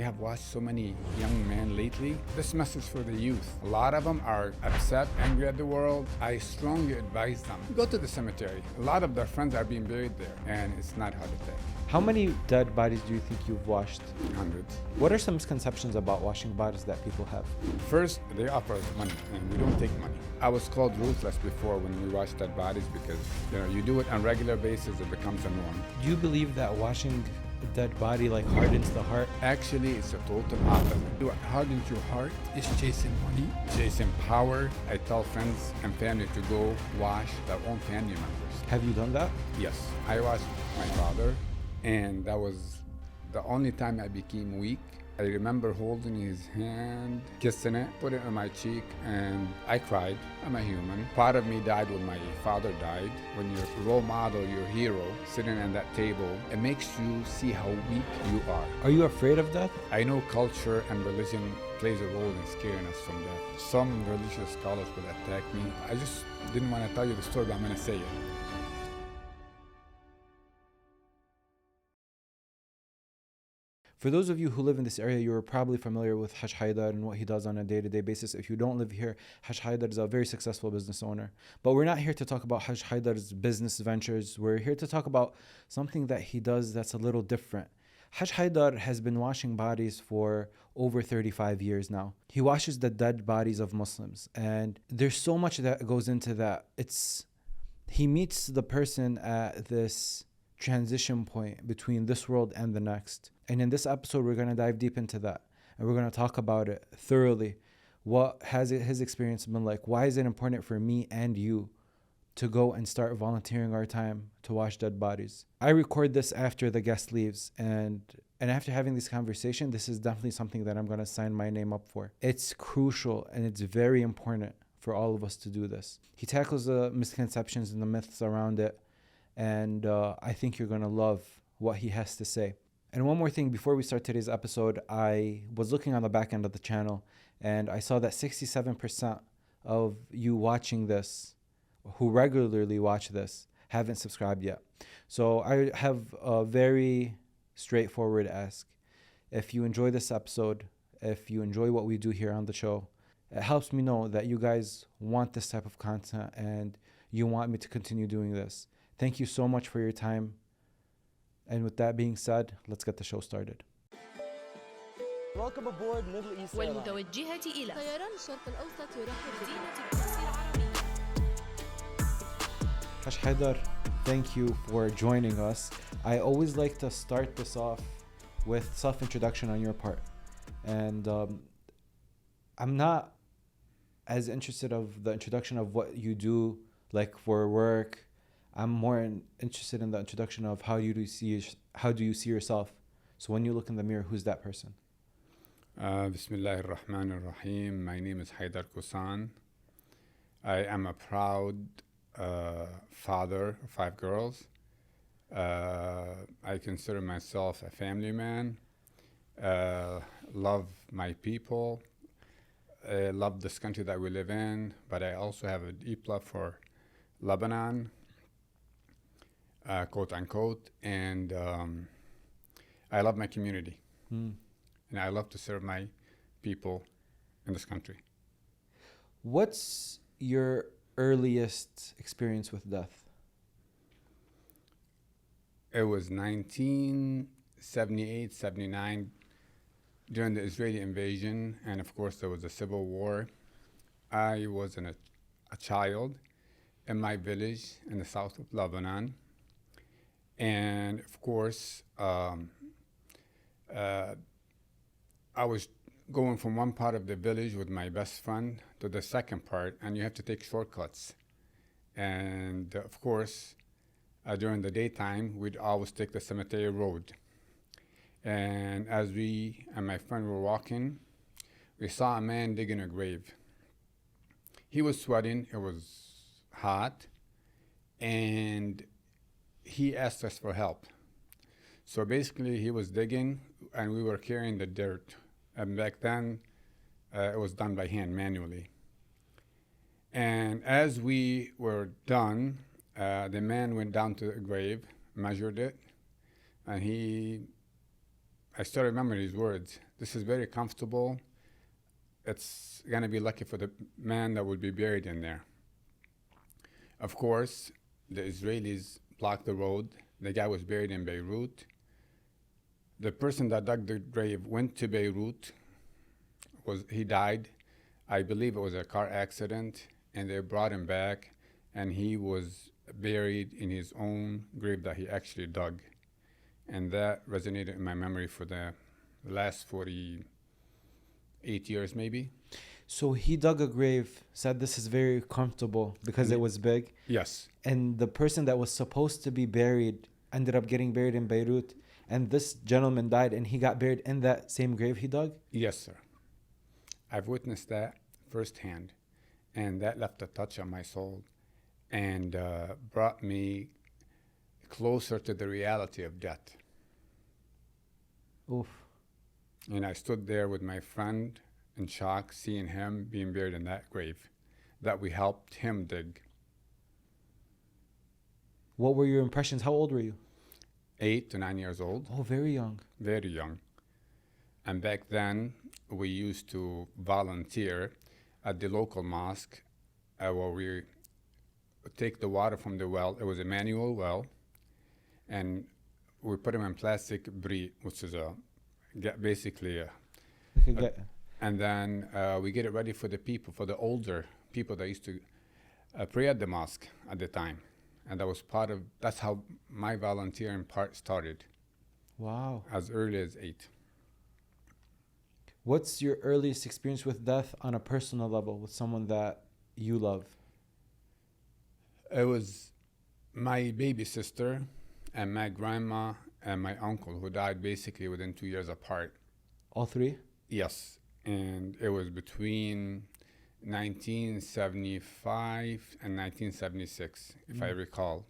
have watched so many young men lately. This message for the youth. A lot of them are upset, angry at the world. I strongly advise them, go to the cemetery. A lot of their friends are being buried there, and it's not hard to take. How many dead bodies do you think you've washed? Hundreds. What are some misconceptions about washing bodies that people have? First, they offer us money, and we don't take money. I was called ruthless before when we washed dead bodies because you do it on a regular basis, it becomes a norm. Do you believe that washing a dead body like hardens the heart? Actually, it's a total opposite. What hardens your heart is chasing money, chasing power. I tell friends and family to go wash their own family members. Have you done that? Yes, I washed my father, and that was the only time I became weak. I remember holding his hand, kissing it, put it on my cheek, and I cried. I'm a human. Part of me died when my father died. When your role model, your hero, sitting at that table, it makes you see how weak you are. Are you afraid of death? I know culture and religion plays a role in scaring us from death. Some religious scholars will attack me. I just didn't want to tell you the story, but I'm going to say it. For those of you who live in this area, you're probably familiar with Haj Haidar and what he does on a day-to-day basis. If you don't live here, Haj Haidar is a very successful business owner. But we're not here to talk about Haj Haidar's business ventures. We're here to talk about something that he does that's a little different. Haj Haidar has been washing bodies for over 35 years now. He washes the dead bodies of Muslims. And there's so much that goes into that. He meets the person at this transition point between this world and the next. And in this episode, we're going to dive deep into that. And we're going to talk about it thoroughly. What has his experience been like? Why is it important for me and you to go and start volunteering our time to wash dead bodies? I record this after the guest leaves. And after having this conversation, this is definitely something that I'm going to sign my name up for. It's crucial and it's very important for all of us to do this. He tackles the misconceptions and the myths around it. And I think you're going to love what he has to say. And one more thing, before we start today's episode, I was looking on the back end of the channel and I saw that 67% of you watching this, who regularly watch this, haven't subscribed yet. So I have a very straightforward ask. If you enjoy this episode, if you enjoy what we do here on the show, it helps me know that you guys want this type of content and you want me to continue doing this. Thank you so much for your time. And with that being said, let's get the show started. Welcome aboard Middle East Airlines. والمتوجهة إلى طيران الشرق الأوسط يرحب مدينة القدس العربية. Haj Haidar, thank you for joining us. I always like to start this off with self-introduction on your part. And I'm not as interested of the introduction of what you do, like for work. I'm more interested in the introduction of how do you see yourself. So when you look in the mirror, who's that person? Bismillahir Rahmanir Rahim. My name is Haidar Koussan. I am a proud father of 5 girls. I consider myself a family man. Love my people. Love this country that we live in. But I also have a deep love for Lebanon. Quote unquote, and I love my community, and I love to serve my people in this country. What's your earliest experience with death? It was 1978, 79, during the Israeli invasion, and of course there was a civil war. I was a child in my village in the south of Lebanon. And of course, I was going from one part of the village with my best friend to the second part, and you have to take shortcuts. And of course, during the daytime, we'd always take the cemetery road. And as we and my friend were walking, we saw a man digging a grave. He was sweating, it was hot, and he asked us for help. So basically he was digging and we were carrying the dirt. And back then it was done by hand, manually. And as we were done, the man went down to the grave, measured it, and he I still remember these words. This is very comfortable. It's gonna be lucky for the man that will be buried in there. Of course, the Israelis blocked the road. The guy was buried in Beirut. The person that dug the grave went to Beirut. He died. I believe it was a car accident, and they brought him back, and he was buried in his own grave that he actually dug. And that resonated in my memory for the last 48 years, maybe. So he dug a grave, said this is very comfortable because it was big. Yes. And the person that was supposed to be buried ended up getting buried in Beirut. And this gentleman died and he got buried in that same grave he dug? Yes, sir. I've witnessed that firsthand. And that left a touch on my soul and brought me closer to the reality of death. Oof. And I stood there with my friend in shock, seeing him being buried in that grave that we helped him dig. What were your impressions? How old were you? 8 to 9 years old. Oh, very young. Very young. And back then, we used to volunteer at the local mosque where we take the water from the well. It was a manual well. And we put them in plastic brie, which is basically and then we get it ready for the people, for the older people that used to pray at the mosque at the time. And that's how my volunteering part started. Wow. As early as 8. What's your earliest experience with death on a personal level with someone that you love? It was my baby sister and my grandma and my uncle who died basically within 2 years apart. All three? Yes. And it was between 1975 and 1976, if I recall.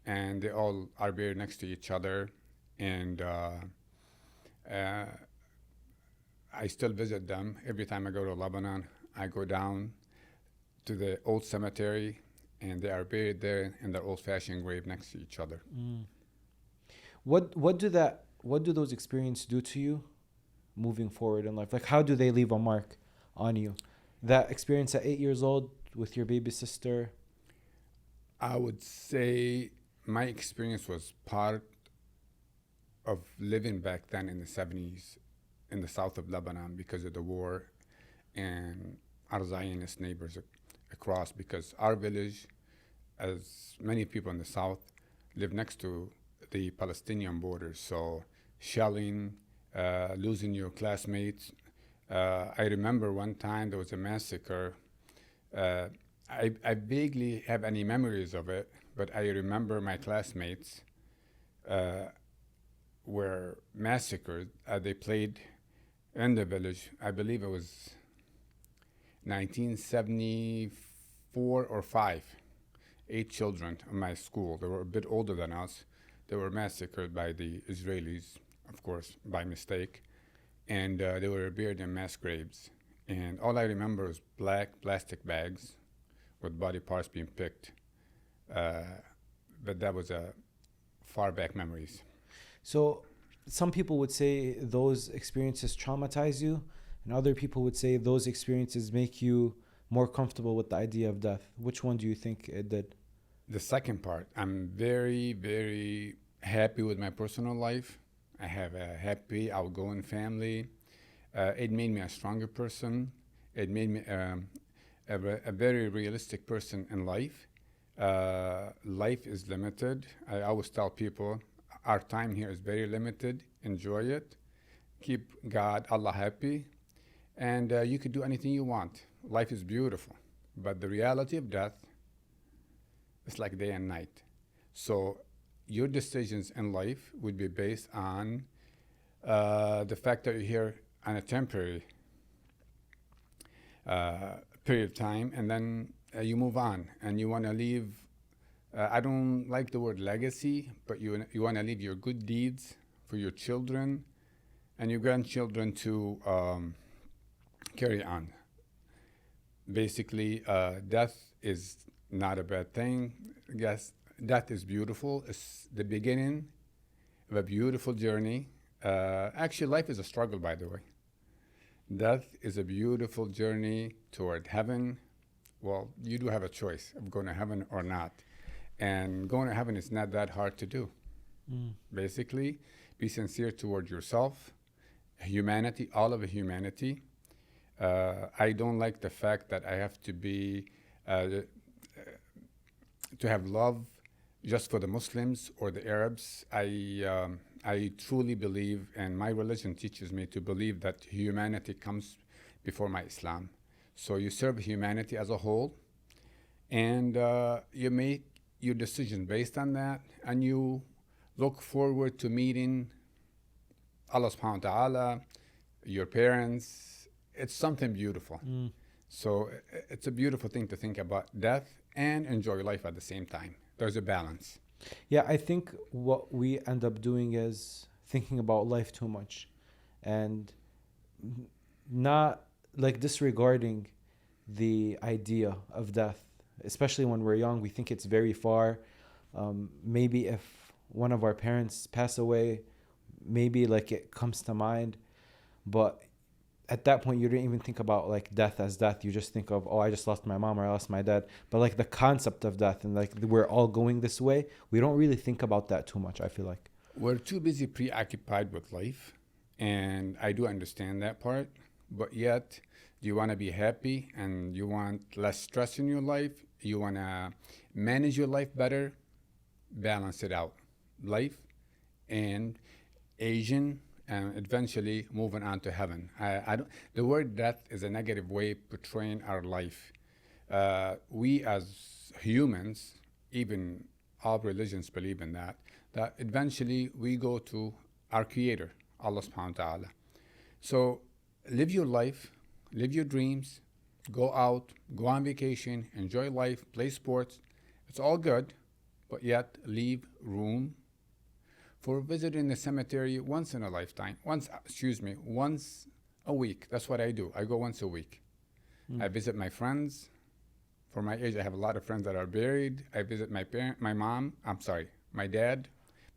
And they all are buried next to each other. And I still visit them. Every time I go to Lebanon, I go down to the old cemetery, and they are buried there in their old-fashioned grave next to each other. Mm. What do those experiences do to you moving forward in life? Like, how do they leave a mark on you? That experience at 8 years old with your baby sister? I would say my experience was part of living back then in the 70s in the south of Lebanon because of the war and our Zionist neighbors across, because our village, as many people in the south, live next to the Palestinian border. So shelling, losing your classmates. I remember one time there was a massacre. I vaguely have any memories of it, but I remember my classmates were massacred. They played in the village. I believe it was 1974 or 5. 8 children in my school. They were a bit older than us. They were massacred by the Israelis, of course, by mistake. And they were buried in mass graves. And all I remember was black plastic bags with body parts being picked. But that was far back memories. So some people would say those experiences traumatize you, and other people would say those experiences make you more comfortable with the idea of death. Which one do you think it did? The second part. I'm very, very happy with my personal life. I have a happy, outgoing family. It made me a stronger person. It made me a very realistic person in life. Life is limited. I always tell people, our time here is very limited. Enjoy it. Keep God, Allah happy. And you could do anything you want. Life is beautiful. But the reality of death is like day and night. So your decisions in life would be based on the fact that you're here on a temporary period of time, and then you move on, and you want to leave. I don't like the word legacy, but you want to leave your good deeds for your children and your grandchildren to carry on. Basically, death is not a bad thing. Yes, death is beautiful. It's the beginning of a beautiful journey, Actually, life is a struggle, by the way. Death is a beautiful journey toward heaven. Well, you do have a choice of going to heaven or not. And going to heaven is not that hard to do. Basically, be sincere toward yourself, humanity, all of humanity. I don't like the fact that I have to be to have love just for the Muslims or the Arabs. I truly believe, and my religion teaches me to believe that humanity comes before my Islam. So you serve humanity as a whole, and you make your decision based on that, and you look forward to meeting Allah subhanahu wa ta'ala, your parents. It's something beautiful. So it's a beautiful thing to think about death and enjoy life at the same time. There's a balance. Yeah, I think what we end up doing is thinking about life too much and not like disregarding the idea of death, especially when we're young. We think it's very far. Maybe if one of our parents pass away, maybe like it comes to mind, but at that point you didn't even think about like death as death. You just think of, oh, I just lost my mom or I lost my dad. But like the concept of death and like we're all going this way, we don't really think about that too much, I feel like. We're too busy preoccupied with life, and I do understand that part, but yet you want to be happy and you want less stress in your life, you want to manage your life better, balance it out. Life and Asian, and eventually moving on to heaven. I don't, the word death is a negative way of portraying our life. We as humans, even all religions believe in that eventually we go to our Creator, Allah subhanahu wa ta'ala. So live your life, live your dreams, go out, go on vacation, enjoy life, play sports. It's all good, but yet leave room for visiting the cemetery once in a lifetime. Once a week. That's what I do. I go once a week. I visit my friends. For my age, I have a lot of friends that are buried. I visit my dad.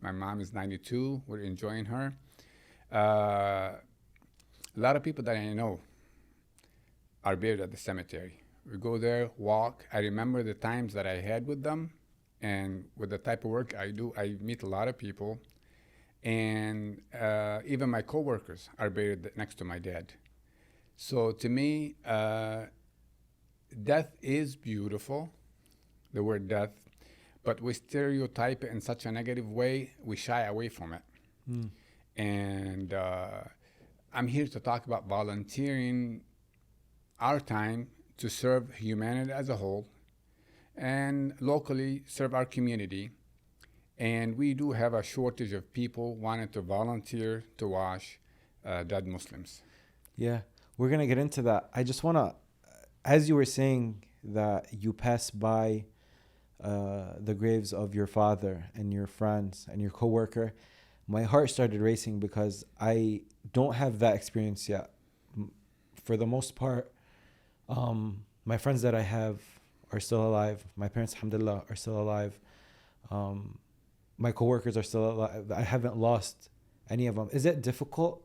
My mom is 92. We're enjoying her. A lot of people that I know are buried at the cemetery. We go there, walk. I remember the times that I had with them, and with the type of work I do, I meet a lot of people. And even my coworkers are buried next to my dad. So to me, death is beautiful, the word death, but we stereotype it in such a negative way, we shy away from it. And I'm here to talk about volunteering our time to serve humanity as a whole and locally serve our community. And we do have a shortage of people wanting to volunteer to wash dead Muslims. Yeah, we're going to get into that. I just want to, as you were saying that you pass by the graves of your father and your friends and your coworker, my heart started racing because I don't have that experience yet. For the most part, my friends that I have are still alive. My parents, alhamdulillah, are still alive. My coworkers are still alive. I haven't lost any of them. Is it difficult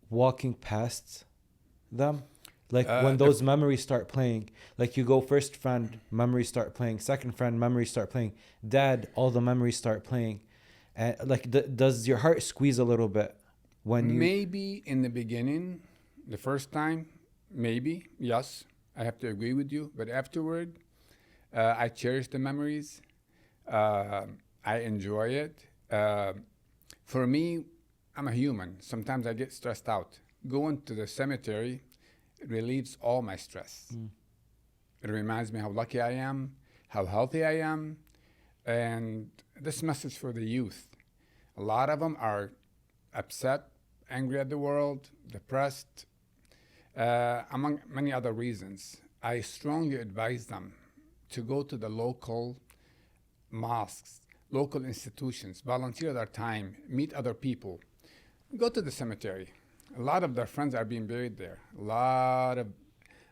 walking past them? Like when those memories start playing, like you go first friend, memories start playing, second friend, memories start playing, dad, all the memories start playing. And like, does your heart squeeze a little bit when you... Maybe in the beginning, the first time, maybe, yes, I have to agree with you. But afterward, I cherish the memories. I enjoy it. For me, I'm a human. Sometimes I get stressed out. Going to the cemetery relieves all my stress. It reminds me how lucky I am, how healthy I am. And this message for the youth. A lot of them are upset, angry at the world, depressed, among many other reasons. I strongly advise them to go to the local mosques, local institutions, volunteer their time, meet other people, go to the cemetery. A lot of their friends are being buried there. A lot of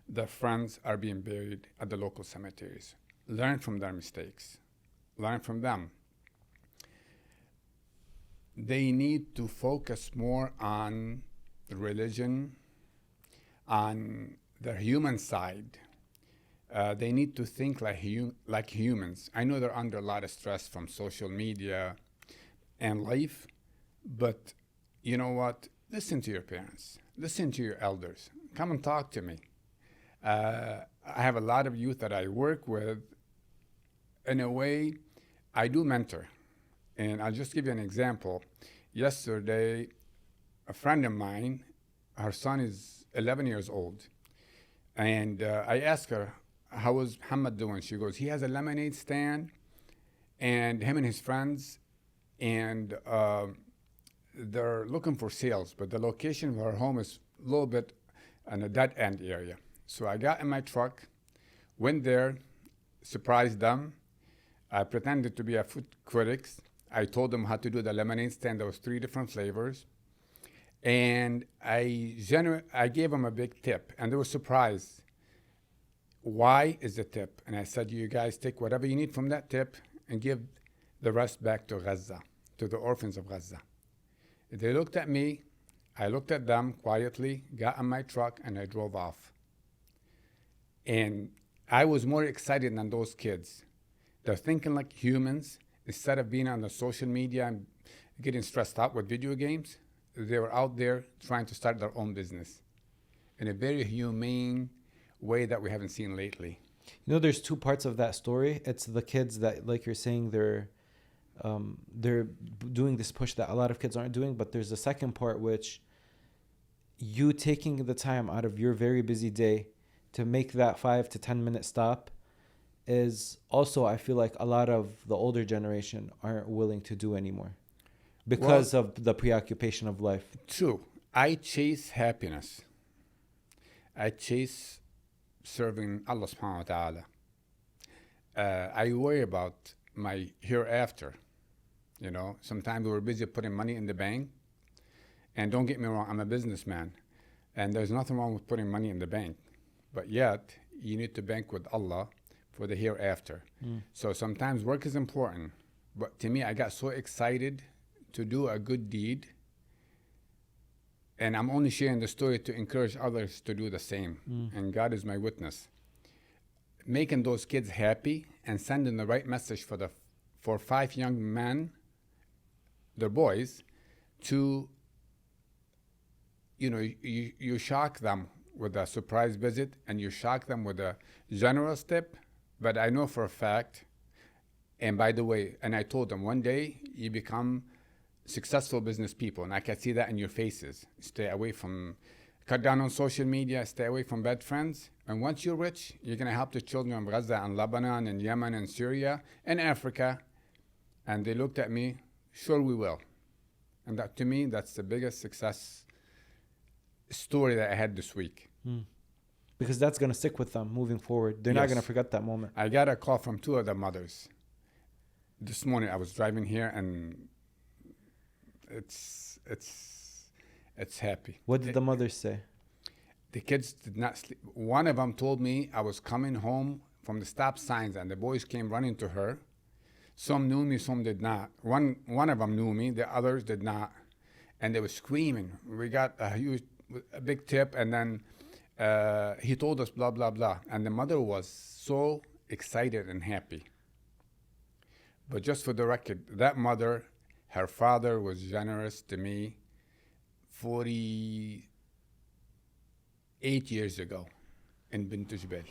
their friends are being buried at the local cemeteries. Learn from their mistakes. Learn from them. they need to focus more on religion, on their human side. They need to think like humans. I know they're under a lot of stress from social media and life, but you know what? Listen to your parents. Listen to your elders. Come and talk to me. I have a lot of youth that I work with. In a way, I do mentor. And I'll just give you an example. Yesterday, a friend of mine, her son is 11 years old. And I asked her, how is Muhammad doing? She goes, he has a lemonade stand, and him and his friends, and they're looking for sales, but the location of her home is a little bit in a dead end area. So I got in my truck, went there, surprised them. I pretended to be a food critic. I told them how to do the lemonade stand. There was 3 different flavors. And I gave them a big tip, and they were surprised. Why is the tip? And I said, you guys take whatever you need from that tip and give the rest back to Gaza, to the orphans of Gaza. They looked at me, I looked at them quietly, got in my truck, and I drove off. And I was more excited than those kids. They're thinking like humans. Instead of being on the social media and getting stressed out with video games, they were out there trying to start their own business in a very humane way that we haven't seen lately. You know, there's 2 parts of that story. It's the kids that, like you're saying, they're doing this push that a lot of kids aren't doing. But there's the second part, which you taking the time out of your very busy day to make that 5 to 10 minute stop is also, I feel like, a lot of the older generation aren't willing to do anymore because of the preoccupation of life. True. I chase happiness. I chase serving Allah subhanahu wa ta'ala. I worry about my hereafter. You know, sometimes we're busy putting money in the bank. And don't get me wrong, I'm a businessman. And there's nothing wrong with putting money in the bank. But yet, you need to bank with Allah for the hereafter. So sometimes work is important. But to me, I got so excited to do a good deed. And I'm only sharing the story to encourage others to do the same. And God is my witness. Making those kids happy and sending the right message for 5 young men, they're boys, to, you know, you shock them with a surprise visit and you shock them with a generous tip. But I know for a fact, and by the way, and I told them, one day you become successful business people, and I can see that in your faces. Stay away from, cut down on social media, stay away from bad friends. And once you're rich, you're going to help the children of Gaza and Lebanon and Yemen and Syria and Africa. And they looked at me, sure we will. And that, to me, that's the biggest success story that I had this week. Because that's going to stick with them moving forward. They're not going to forget that moment. I got a call from 2 of the mothers. This morning I was driving here, and it's happy. What did the mothers say? The kids did not sleep. One of them told me I was coming home from the stop signs, and the boys came running to her. Some knew me, some did not. One of them knew me, the others did not. And they were screaming. We got a big tip, and then he told us blah, blah, blah. And the mother was so excited and happy. But just for the record, that mother, her father was generous to me 48 years ago in Bint Jbel.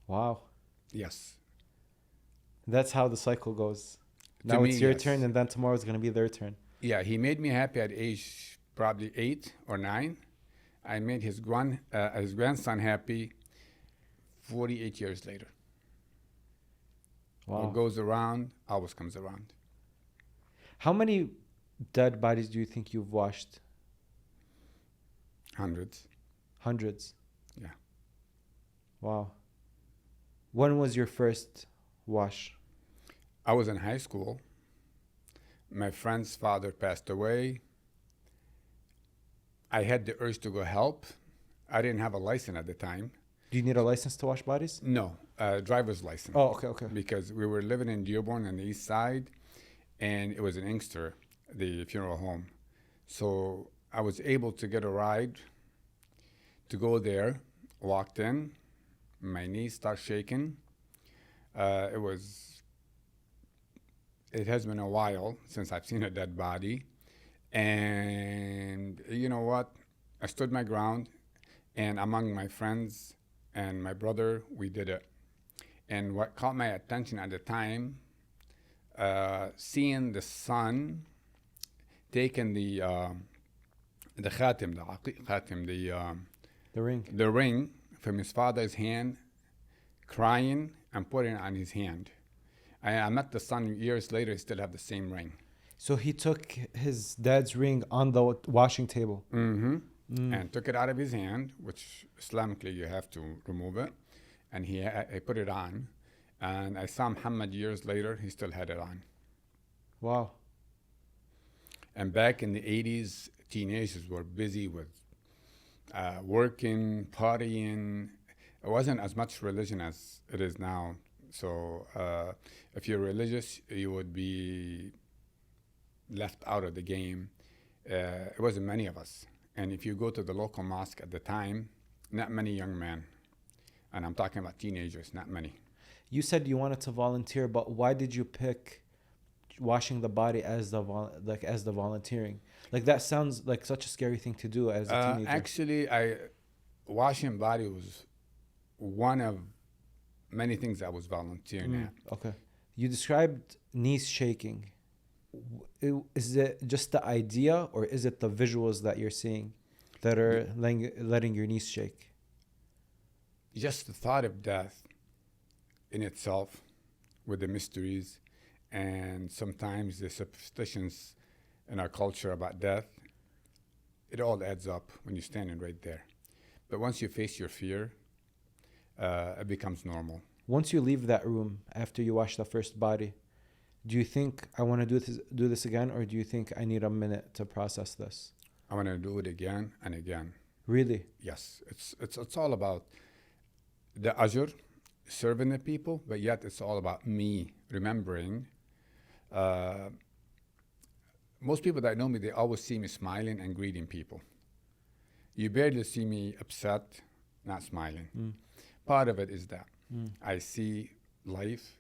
Wow. Yes. That's how the cycle goes. Now it's your turn, and then tomorrow is going to be their turn. Yeah, he made me happy at age probably 8 or 9. I made his grandson happy 48 years later. Wow. What goes around always comes around. How many dead bodies do you think you've washed? Hundreds. Hundreds? Yeah. Wow. When was your first wash? I was in high school. My friend's father passed away. I had the urge to go help. I didn't have a license at the time. Do you need a license to wash bodies? No, driver's license. Oh, okay. Because we were living in Dearborn on the east side, and it was in Inkster, the funeral home. So I was able to get a ride to go there. Walked in, my knees start shaking. It has been a while since I've seen a dead body. And you know what? I stood my ground, and among my friends and my brother, we did it. And what caught my attention at the time, seeing the son taking the khatim, The ring. the ring from his father's hand, crying and putting it on his hand. I met the son years later. He still have the same ring. So he took his dad's ring on the washing table. And took it out of his hand, which Islamically you have to remove it, and he put it on. And I saw Muhammad years later. He still had it on. Wow. And back in the 80s, teenagers were busy with working, partying. It wasn't as much religion as it is now. So if you're religious, you would be left out of the game. It wasn't many of us. And if you go to the local mosque at the time, not many young men. And I'm talking about teenagers, not many. You said you wanted to volunteer, but why did you pick washing the body as the volunteering? Like that sounds like such a scary thing to do as a teenager. Actually, washing body was one of many things I was volunteering at. Okay. You described knees shaking. Is it just the idea, or is it the visuals that you're seeing that are letting your knees shake? Just the thought of death in itself, with the mysteries and sometimes the superstitions in our culture about death, it all adds up when you're standing right there. But once you face your fear, it becomes normal. Once you leave that room after you wash the first body, do you think I want to do this again, or do you think I need a minute to process this? I want to do it again and again. Really? Yes, it's all about the ajr, serving the people, but yet it's all about me remembering. Most people that know me, they always see me smiling and greeting people. You barely see me upset, not smiling. Part of it is that I see life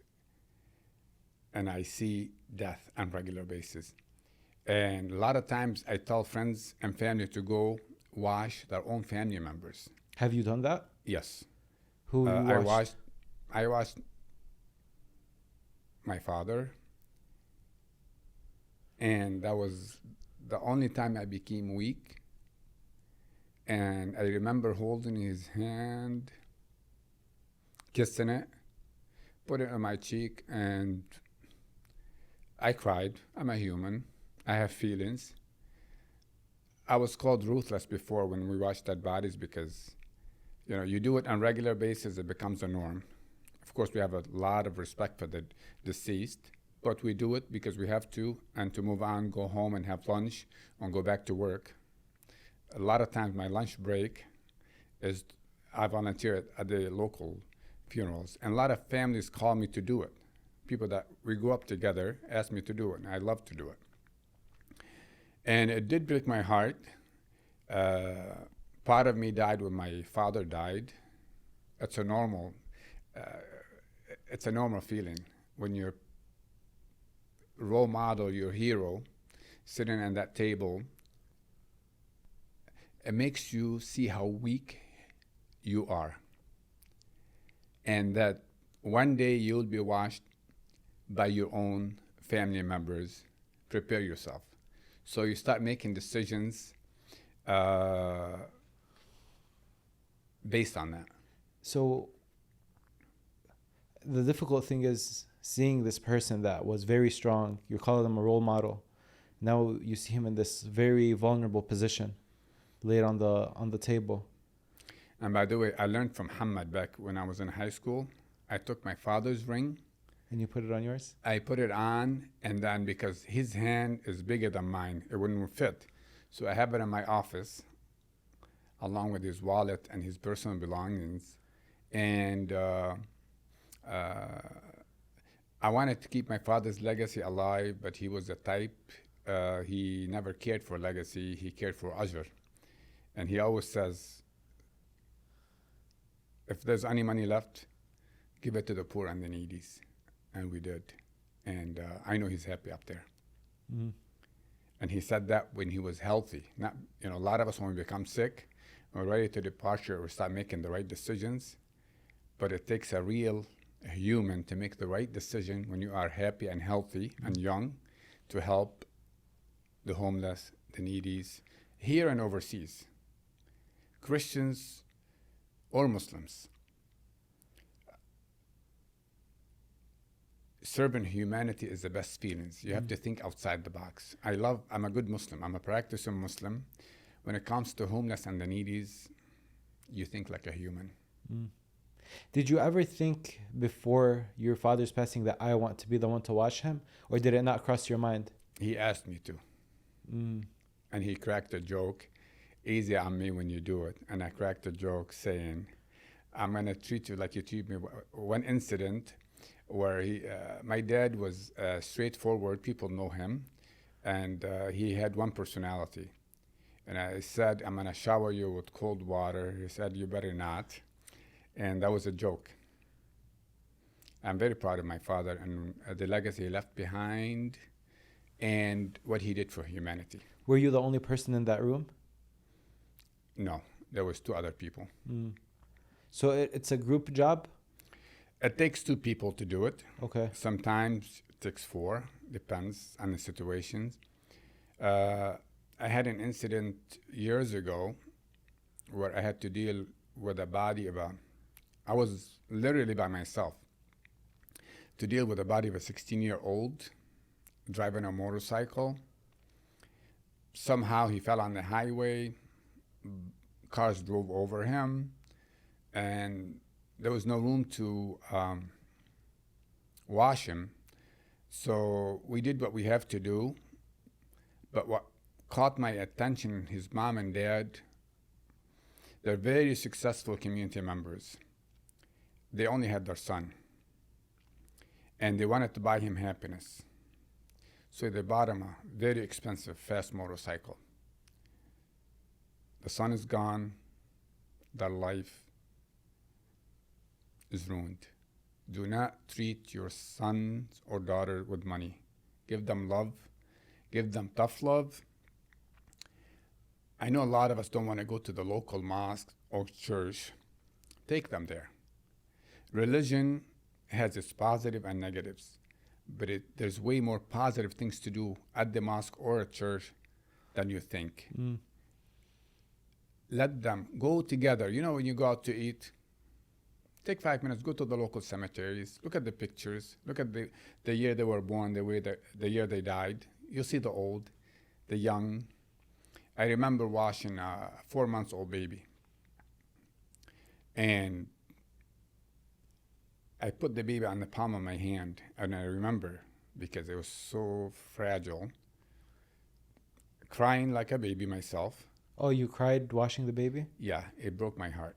and I see death on a regular basis. And a lot of times I tell friends and family to go wash their own family members. Have you done that? Yes. Who you washed? I washed my father, and that was the only time I became weak. And I remember holding his hand, kissing it, put it on my cheek, and I cried. I'm a human. I have feelings. I was called ruthless before when we washed dead bodies because, you do it on a regular basis, it becomes a norm. Of course, we have a lot of respect for the deceased, but we do it because we have to, and to move on, go home and have lunch, and go back to work. A lot of times my lunch break is I volunteer at the local funerals, and a lot of families call me to do it. People that we grew up together ask me to do it, and I love to do it. And it did break my heart. Part of me died when my father died. It's a normal feeling when your role model, your hero, sitting at that table. It makes you see how weak you are, and that one day you'll be washed by your own family members. Prepare yourself. So you start making decisions based on that. So the difficult thing is seeing this person that was very strong. You're calling them a role model. Now you see him in this very vulnerable position, laid on the table. And by the way, I learned from Muhammad back when I was in high school. I took my father's ring. And you put it on yours? I put it on, and then because his hand is bigger than mine, it wouldn't fit. So I have it in my office, along with his wallet and his personal belongings. And I wanted to keep my father's legacy alive, but he was a type. He never cared for legacy. He cared for ajr. And he always says, if there's any money left, give it to the poor and the needies. And we did. And I know he's happy up there. Mm. And he said that when he was healthy. Not, a lot of us, when we become sick, we're ready to departure, we start making the right decisions. But it takes a real human to make the right decision when you are happy and healthy and young, to help the homeless, the needies, here and overseas. Christians or Muslims. Serving humanity is the best feelings. You have to think outside the box. I'm a good Muslim. I'm a practicing Muslim. When it comes to homeless and the needies, you think like a human. Mm. Did you ever think before your father's passing that I want to be the one to wash him? Or did it not cross your mind? He asked me to. Mm. And he cracked a joke, easy on me when you do it. And I cracked a joke saying, I'm going to treat you like you treat me. One incident where my dad was straightforward, people know him, and he had one personality. And I said, I'm going to shower you with cold water. He said, you better not. And that was a joke. I'm very proud of my father and the legacy he left behind and what he did for humanity. Were you the only person in that room? No, there was 2 other people. Mm. So it's a group job? It takes 2 people to do it. Okay. Sometimes it takes 4, depends on the situations. I had an incident years ago where I had to deal with the body of I was literally by myself to deal with the body of a 16-year-old driving a motorcycle. Somehow he fell on the highway, cars drove over him, and there was no room to wash him. So we did what we have to do, but what caught my attention, his mom and dad, they're very successful community members. They only had their son, and they wanted to buy him happiness. So they bought him a very expensive, fast motorcycle. The son is gone, their life is ruined. Do not treat your sons or daughter with money. Give them love, give them tough love. I know a lot of us don't want to go to the local mosque or church. Take them there. Religion has its positive and negatives, but there's way more positive things to do at the mosque or a church than you think. Mm. Let them go together. When you go out to eat, take 5 minutes, go to the local cemeteries, look at the pictures, look at the year they were born, the year they died. You'll see the old, the young. I remember washing a 4-month-old baby. And I put the baby on the palm of my hand, and I remember, because it was so fragile, crying like a baby myself. Oh, you cried washing the baby? Yeah, it broke my heart.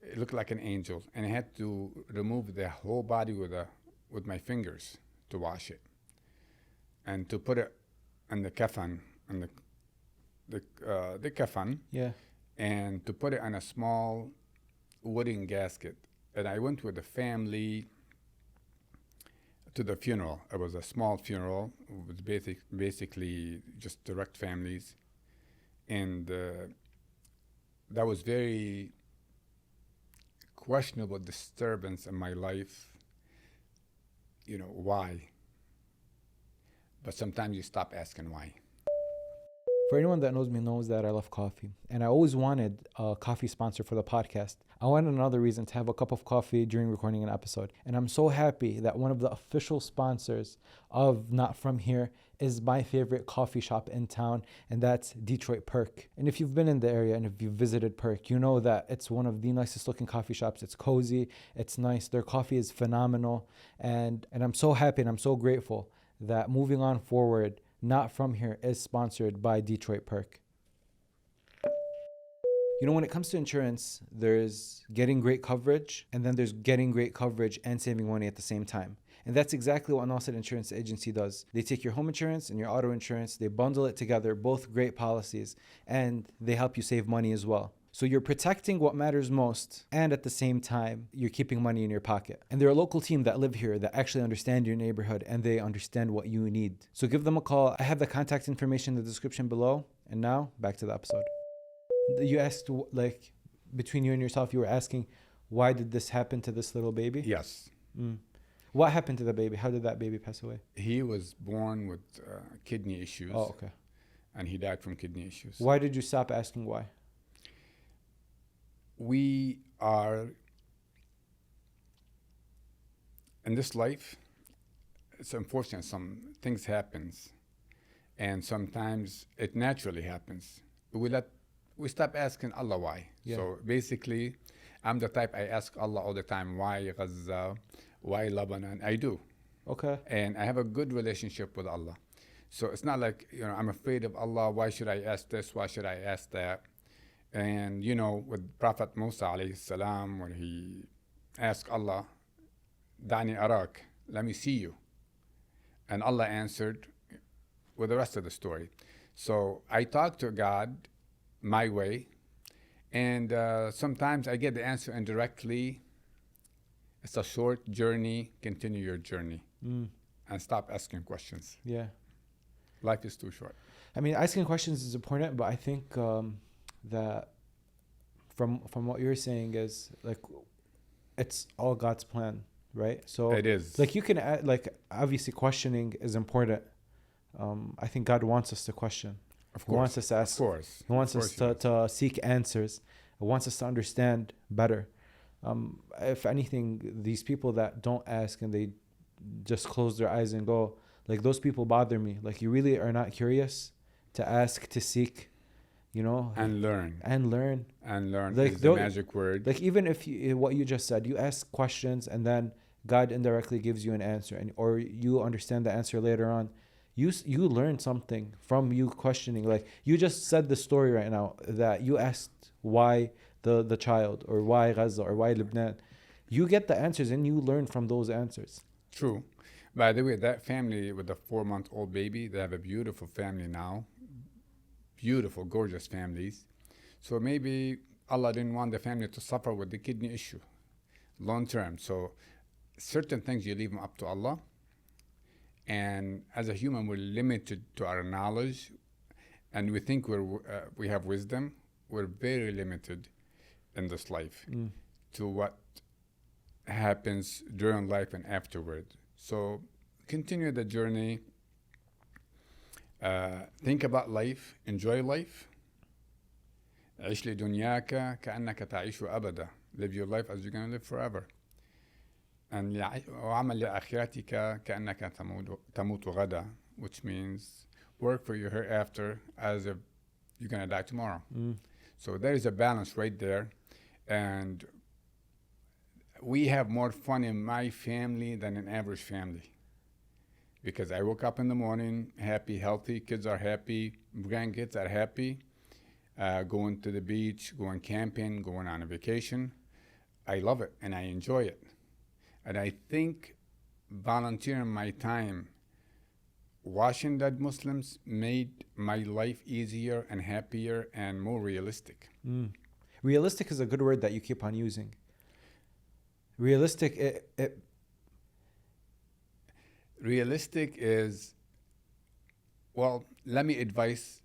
It looked like an angel, and I had to remove the whole body with my fingers to wash it, and to put it in the kafan, the kafan, Yeah. and to put it in a small wooden gasket. And I went with the family to the funeral. It was a small funeral. It was basically just direct families. And that was very questionable disturbance in my life. Why? But sometimes you stop asking why. For anyone that knows me knows that I love coffee. And I always wanted a coffee sponsor for the podcast. I wanted another reason to have a cup of coffee during recording an episode. And I'm so happy that one of the official sponsors of Not From Here is my favorite coffee shop in town, and that's Detroit Perk. And if you've been in the area and if you've visited Perk, you know that it's one of the nicest looking coffee shops. It's cozy, it's nice, their coffee is phenomenal. And I'm so happy and I'm so grateful that moving on forward, Not From Here is sponsored by Detroit Perk. When it comes to insurance, there's getting great coverage, and then there's getting great coverage and saving money at the same time. And that's exactly what Nasser Insurance Agency does. They take your home insurance and your auto insurance, they bundle it together, both great policies, and they help you save money as well. So you're protecting what matters most, and at the same time, you're keeping money in your pocket. And they're a local team that live here that actually understand your neighborhood and they understand what you need. So give them a call. I have the contact information in the description below. And now, back to the episode. You asked, like, between you and yourself, you were asking, why did this happen to this little baby? Yes. What happened to the baby? How did that baby pass away? He was born with kidney issues. Oh, okay. And he died from kidney issues. Why did you stop asking why? We are, in this life, it's unfortunate, some things happens, and sometimes it naturally happens. We stop asking Allah why. Yeah. So basically, I'm the type, I ask Allah all the time, why Gaza, why Lebanon? I do. Okay. And I have a good relationship with Allah. So it's not like, I'm afraid of Allah, why should I ask this, why should I ask that? And, with Prophet Musa alayhi salam, when he asked Allah, Da'ni arak, let me see you. And Allah answered with the rest of the story. So I talk to God my way, and sometimes I get the answer indirectly. It's a short journey, continue your journey. And stop asking questions. Yeah. Life is too short. I mean, asking questions is important, but I think that from what you're saying is like it's all God's plan, right? So it is. Like you can like obviously questioning is important. I think God wants us to question. Of course. He wants us to ask. Of course. He wants us to seek answers. He wants us to understand better. If anything, these people that don't ask and they just close their eyes and go, like those people bother me. Like you really are not curious to ask, to seek, and learn. Like is the magic word. Like even if what you just said, you ask questions and then God indirectly gives you an answer, or you understand the answer later on. You learn something from you questioning. Like you just said the story right now that you asked why the child, or why Gaza, or why Lebanon. You get the answers and you learn from those answers. True. By the way, that family with the 4-month-old baby, they have a beautiful family now. Beautiful, gorgeous families. So maybe Allah didn't want the family to suffer with the kidney issue long term. So certain things you leave them up to Allah. And as a human, we're limited to our knowledge, and we think we have wisdom. We're very limited in this life to what happens during life and afterward. So continue the journey. Think about life. Enjoy life. عيش لدنياك كأنك تعيش أبدا. Live your life as you're going to live forever. And وعمل لآخرتك كأنك تموت غدا, which means work for your hereafter as if you're going to die tomorrow. So there is a balance right there. And we have more fun in my family than an average family. Because I woke up in the morning happy, healthy, kids are happy, grandkids are happy, going to the beach, going camping, going on a vacation. I love it and I enjoy it. And I think volunteering my time watching dead Muslims made my life easier and happier and more realistic. Realistic is a good word that you keep on using. Realistic, Realistic is, well, let me advise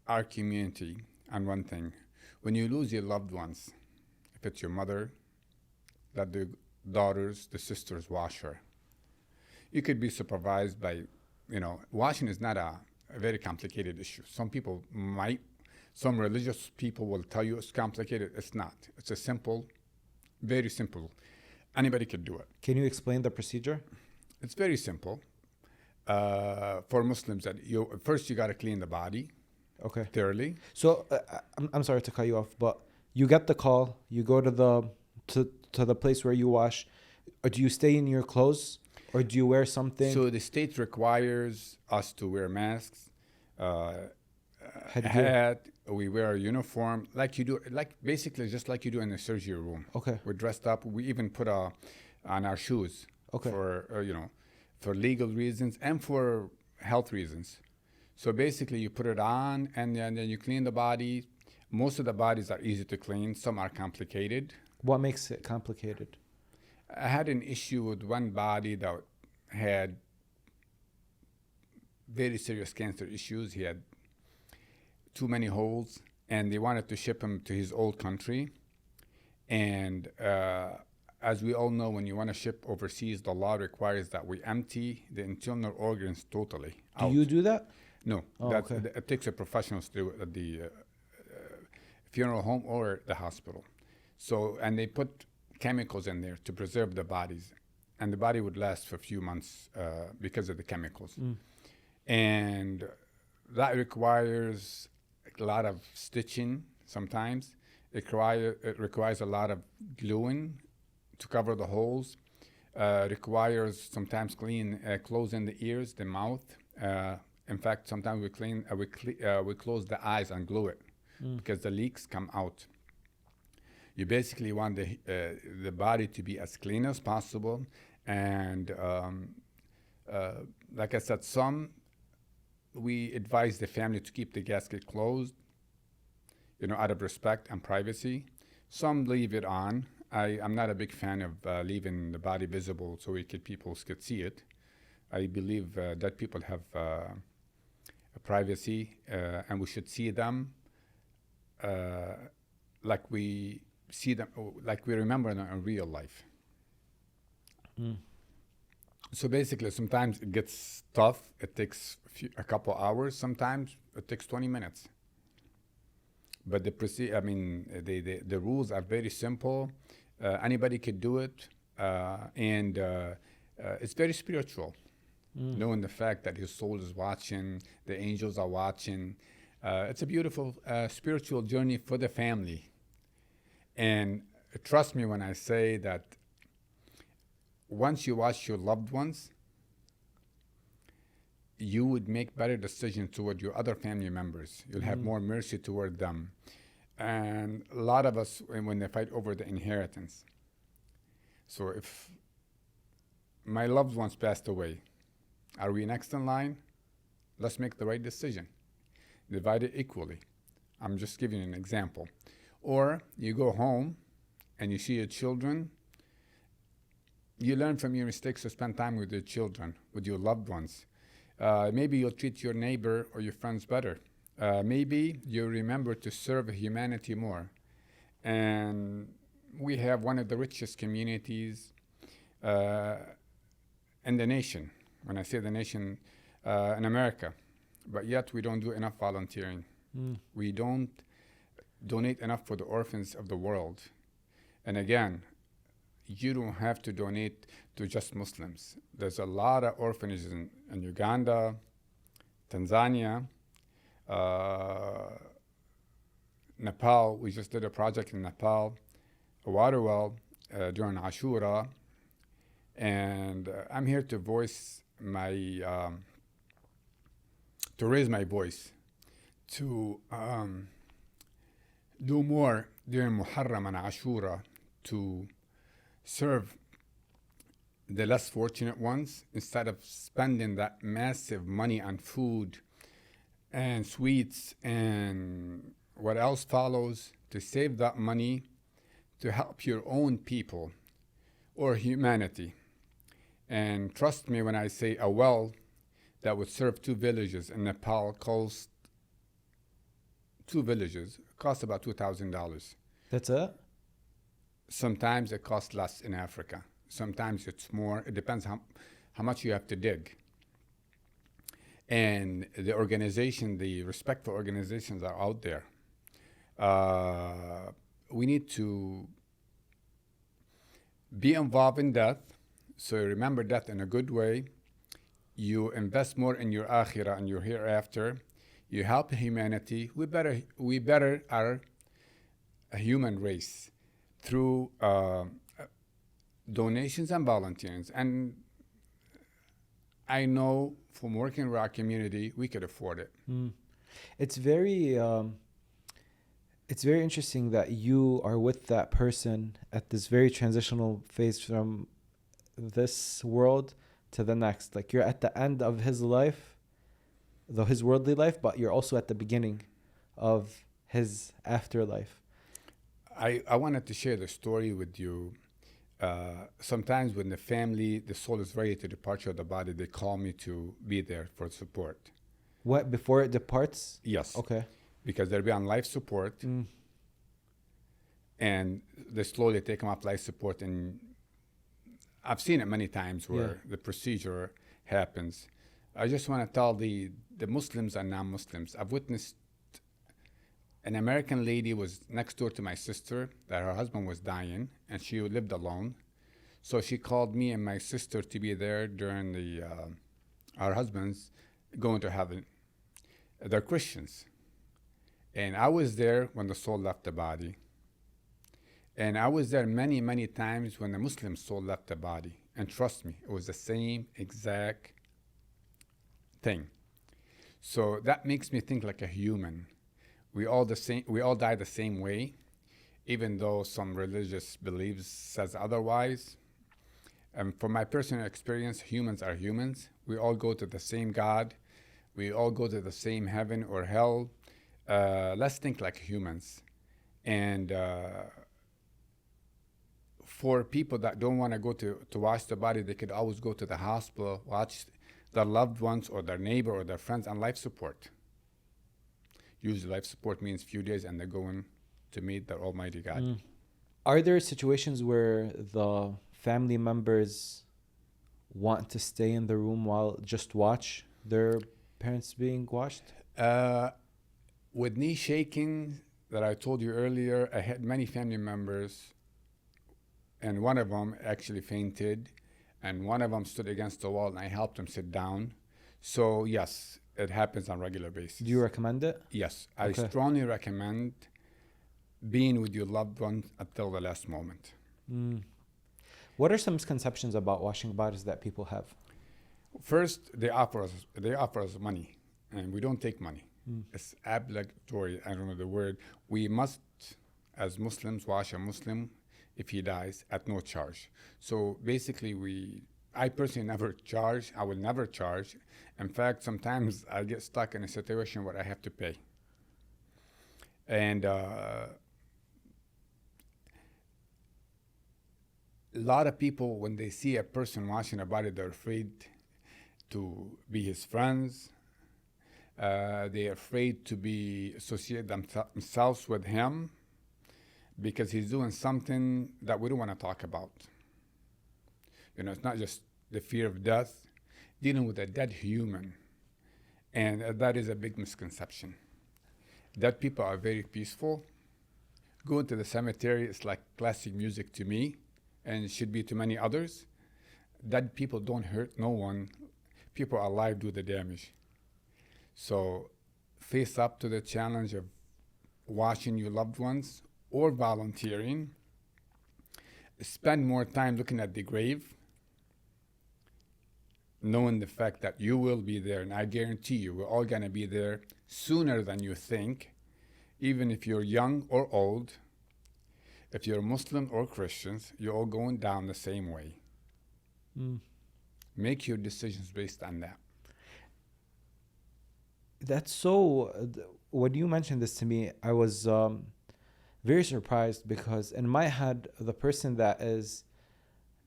our community on one thing. When you lose your loved ones, if it's your mother, let the daughters, the sisters wash her. You could be supervised by, washing is not a very complicated issue. Some religious people will tell you it's complicated. It's not. It's a simple, very simple. Anybody could do it. Can you explain the procedure? It's very simple. For Muslims, that first you got to clean the body. Okay. Thoroughly. So I'm sorry to cut you off, but you get the call. You go to the place where you wash. Or do you stay in your clothes, or do you wear something? So the state requires us to wear masks, hat. We wear a uniform, like you do, basically just like you do in the surgery room. Okay. We're dressed up. We even put on our shoes. Okay. For legal reasons and for health reasons. So basically, you put it on, and then you clean the body. Most of the bodies are easy to clean. Some are complicated. What makes it complicated? I had an issue with one body that had very serious cancer issues. He had too many holes, and they wanted to ship him to his old country. And as we all know, when you want to ship overseas, the law requires that we empty the internal organs totally Do out. you do that? No, Oh, okay. it takes a professional to do it at the funeral home or the hospital. So, and they put chemicals in there to preserve the bodies, and the body would last for a few months because of the chemicals. And that requires a lot of stitching sometimes. It requires a lot of gluing to cover the holes. Requires sometimes closing the ears, the mouth. In fact, sometimes we close the eyes and glue it because the leaks come out. You basically want the body to be as clean as possible, and like I said, we advise the family to keep the casket closed, out of respect and privacy. Some leave it on. I'm not a big fan of leaving the body visible so people could see it. I believe that people have a privacy, and we should see them like we remember them in real life. So basically, sometimes it gets tough. It takes a couple hours. Sometimes it takes 20 minutes. But the rules are very simple. Anybody could do it, and it's very spiritual. Knowing the fact that his soul is watching, the angels are watching. It's a beautiful spiritual journey for the family. And trust me when I say that once you watch your loved ones, you would make better decisions toward your other family members. You'll have more mercy toward them. And a lot of us, when they fight over the inheritance. So if my loved ones passed away, are we next in line? Let's make the right decision. Divide it equally. I'm just giving you an example. Or you go home and you see your children. You learn from your mistakes to spend time with your children, with your loved ones. Maybe you'll treat your neighbor or your friends better. Maybe you'll remember to serve humanity more. And we have one of the richest communities in the nation. When I say the nation, in America. But yet we don't do enough volunteering. We don't donate enough for the orphans of the world. And again, you don't have to donate to just Muslims. There's a lot of orphanages in Uganda, Tanzania, Nepal. We just did a project in Nepal, a water well during Ashura. And I'm here to voice to raise my voice, to do more during Muharram and Ashura to serve the less fortunate ones instead of spending that massive money on food and sweets and what else follows, to save that money to help your own people or humanity. And trust me when I say a well that would serve 2 villages in Nepal costs about $2,000. That's it? Sometimes it costs less in Africa. Sometimes it's more. It depends how much you have to dig. And the respectful organizations are out there. We need to be involved in death. So remember death in a good way. You invest more in your akhirah and your hereafter. You help humanity. We better our human race through donations and volunteers. And I know from working with our community, we could afford it. It's very interesting that you are with that person at this very transitional phase from this world to the next. Like you're at the end of his life, though his worldly life, but you're also at the beginning of his afterlife. I wanted to share the story with you. Sometimes when the soul is ready to depart the body, they call me to be there for support. What, before it departs? Yes. Okay. Because they'll be on life support, and they slowly take them off life support. And I've seen it many times where the procedure happens. I just want to tell the Muslims and non-Muslims, I've witnessed an American lady was next door to my sister that her husband was dying, and she lived alone. So she called me and my sister to be there during our husbands going to heaven. They're Christians. And I was there when the soul left the body. And I was there many, many times when the Muslim soul left the body. And trust me, it was the same exact thing. So that makes me think like a human. We all die the same way, even though some religious beliefs says otherwise. And from my personal experience, humans are humans. We all go to the same God. We all go to the same heaven or hell. Let's think like humans. And for people that don't want to go to watch the body, they could always go to the hospital, watch their loved ones or their neighbor or their friends on life support. Usually life support means few days and they're going to meet the Almighty God. Are there situations where the family members want to stay in the room while just watch their parents being watched? With knee shaking that I told you earlier, I had many family members, and one of them actually fainted, and one of them stood against the wall, and I helped him sit down. So yes, it happens on a regular basis. Do you recommend it? Yes, I Okay. strongly recommend being with your loved ones until the last moment. What are some misconceptions about washing bodies that people have? First, they offer us money, and we don't take money. It's obligatory. I don't know the word. We must, as Muslims, wash a Muslim if he dies at no charge. So basically, I personally never charge. I will never charge. In fact, sometimes I get stuck in a situation where I have to pay. And a lot of people, when they see a person washing a body, they're afraid to be his friends. They're afraid to associate themselves with him because he's doing something that we don't want to talk about. You know, it's not just the fear of death, dealing with a dead human. And that is a big misconception. Dead people are very peaceful. Going to the cemetery is like classic music to me, and it should be to many others. Dead people don't hurt no one. People alive do the damage. So face up to the challenge of washing your loved ones or volunteering. Spend more time looking at the grave, knowing the fact that you will be there, and I guarantee you we're all going to be there sooner than you think, even if you're young or old. If you're Muslim or Christians, you're all going down the same way. Make your decisions based on that. That's so. When you mentioned this to me, I was very surprised because in my head, the person that is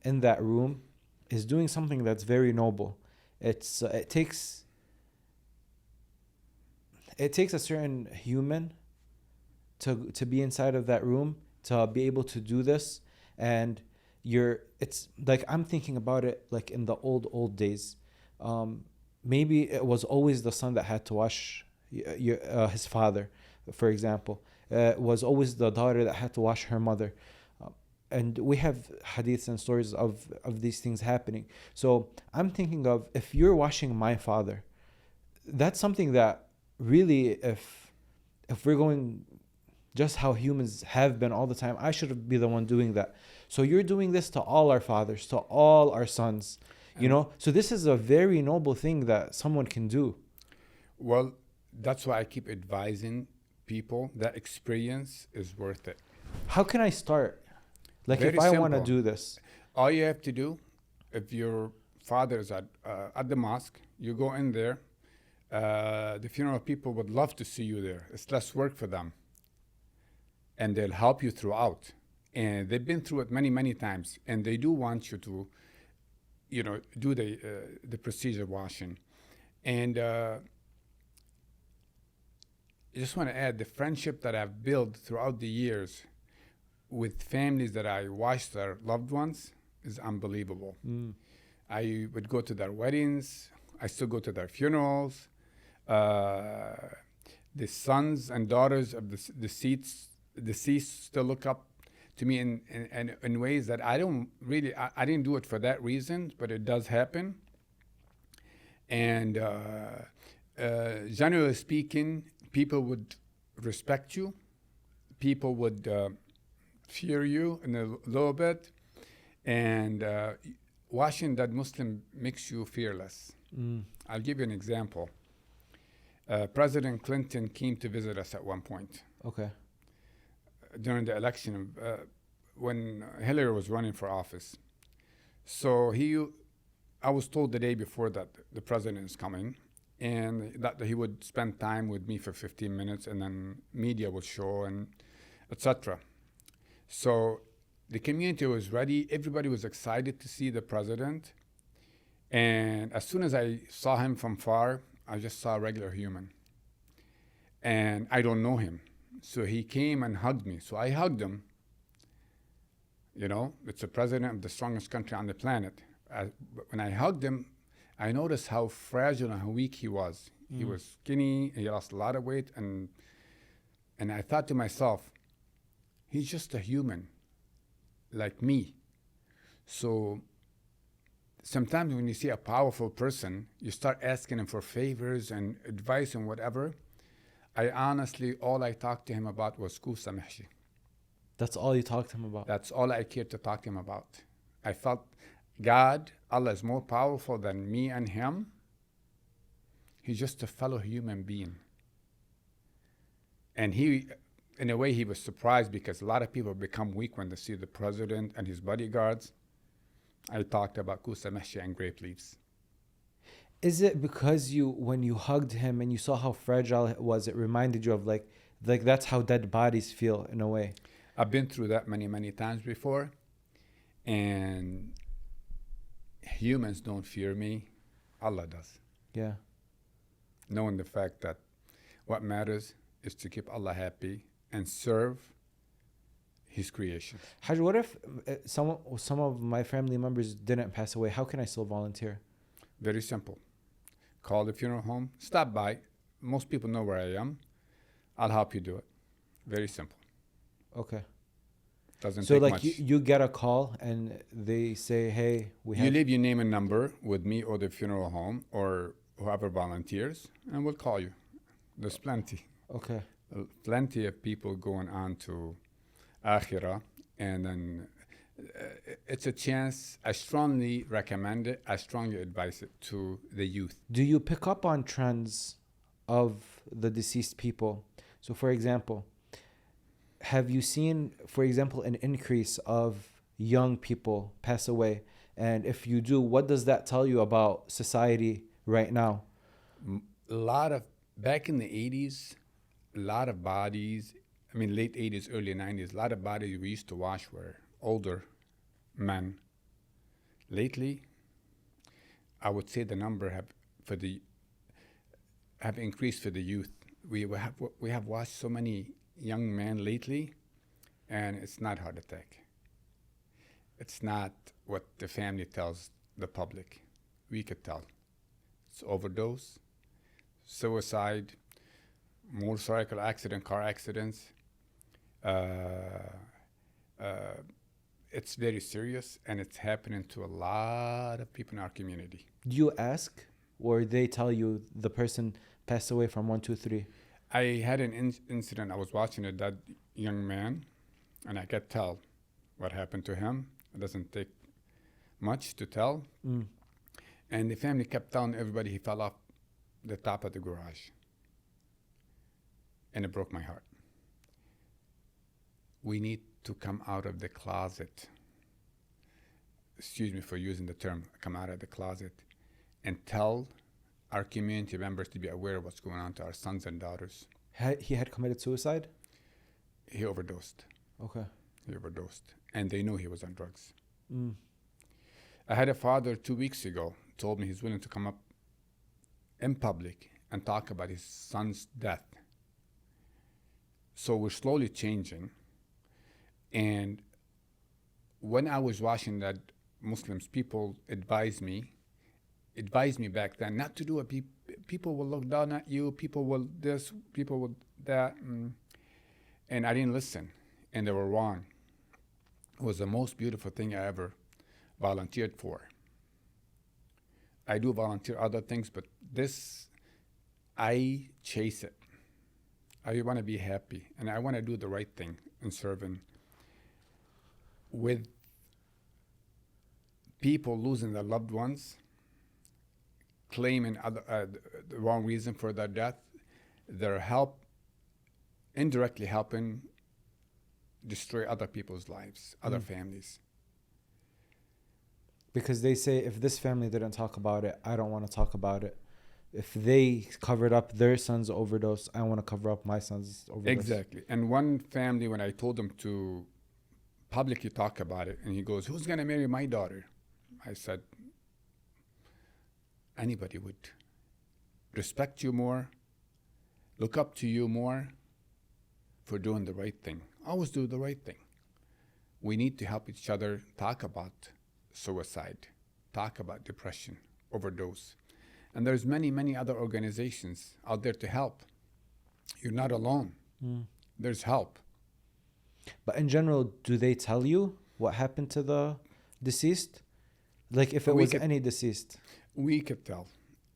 in that room is doing something that's very noble. It takes a certain human to be inside of that room, to be able to do this. And it's like, I'm thinking about it like in the old days. Maybe it was always the son that had to wash his father, for example. It was always the daughter that had to wash her mother. And we have hadiths and stories of these things happening. So I'm thinking of, if you're washing my father, that's something that really, if we're going just how humans have been all the time, I should be the one doing that. So you're doing this to all our fathers, to all our sons, you know? So this is a very noble thing that someone can do. Well, that's why I keep advising people that experience is worth it. How can I start? Like, Very if I want to simple. do this. All you have to do If your father is at the mosque, you go in there. The funeral people would love to see you there. It's less work for them, and they'll help you throughout. And they've been through it many, many times, and they do want you to, do the procedure washing. And I just want to add the friendship that I've built throughout the years with families that I watched their loved ones is unbelievable. I would go to their weddings. I still go to their funerals. The sons and daughters of the deceased still look up to me in ways that I don't really, I didn't do it for that reason, but it does happen. And generally speaking, people would respect you. People would fear you in a little bit. And watching that Muslim makes you fearless. I'll give you an example. President Clinton came to visit us at one point. Okay. During the election, when Hillary was running for office. So I was told the day before that the president is coming, and that he would spend time with me for 15 minutes, and then media would show, and etc. So the community was ready. Everybody was excited to see the president. And as soon as I saw him from far, I just saw a regular human. And I don't know him. So he came and hugged me. So I hugged him. It's the president of the strongest country on the planet. When I hugged him, I noticed how fragile and how weak he was. He was skinny, he lost a lot of weight, and I thought to myself, he's just a human, like me. So sometimes when you see a powerful person, you start asking him for favors and advice and whatever. I honestly, all I talked to him about was Koussa Mahshi. That's all you talked to him about? That's all I cared to talk to him about. I felt God, Allah is more powerful than me and him. He's just a fellow human being. And he, in a way, he was surprised because a lot of people become weak when they see the president and his bodyguards. I talked about Koussa Mahshi and grape leaves. Is it because when you hugged him and you saw how fragile it was, it reminded you of like that's how dead bodies feel in a way? I've been through that many, many times before. And humans don't fear me. Allah does. Yeah. Knowing the fact that what matters is to keep Allah happy and serve His creation. Haj, what if some of my family members didn't pass away? How can I still volunteer? Very simple. Call the funeral home. Stop by. Most people know where I am. I'll help you do it. Very simple. Okay. Doesn't so take like much. you get a call and they say, hey, You leave your name and number with me or the funeral home or whoever volunteers, and we'll call you. There's plenty. Okay. Plenty of people going on to Akhirah, and then it's a chance. I strongly recommend it. I strongly advise it to the youth. Do you pick up on trends of the deceased people? So for example, have you seen, for example, an increase of young people pass away? And if you do, what does that tell you about society right now? Back in the 80s, a lot of bodies, late 80s, early 90s, a lot of bodies we used to wash were older men. Lately, I would say the number have increased for the youth. We have washed so many young men lately, and it's not heart attack. It's not what the family tells the public. We could tell. It's overdose, suicide, motorcycle accident, car accidents. It's very serious, and it's happening to a lot of people in our community. Do you ask, or they tell you the person passed away from 1, 2, 3? I had an incident. I was watching a dead young man, and I could tell what happened to him. It doesn't take much to tell. And the family kept telling everybody he fell off the top of the garage. And it broke my heart. We need to come out of the closet. excuse me for using the term, come out of the closet and tell our community members to be aware of what's going on to our sons and daughters. He had committed suicide? He overdosed. Okay. He overdosed. And they knew he was on drugs. Mm. I had a father 2 weeks ago told me he's willing to come up in public and talk about his son's death. So we're slowly changing. And when I was watching that, Muslims, people advised me back then not to do it. People will look down at you, people will this, people will that. And I didn't listen, and they were wrong. It was the most beautiful thing I ever volunteered for. I do volunteer other things, but this, I chase it. I want to be happy, and I want to do the right thing in serving. With people losing their loved ones, claiming the wrong reason for their death, they're indirectly helping destroy other people's lives, other families. Because they say, if this family didn't talk about it, I don't want to talk about it. If they covered up their son's overdose, I want to cover up my son's overdose. Exactly. And one family, when I told them to publicly talk about it, and he goes, who's going to marry my daughter? I said, anybody would respect you more, look up to you more for doing the right thing. Always do the right thing. We need to help each other talk about suicide, talk about depression, overdose. And there's many, many other organizations out there to help. You're not alone. There's help. But in general, do they tell you what happened to the deceased? Like if it was any deceased? We could tell.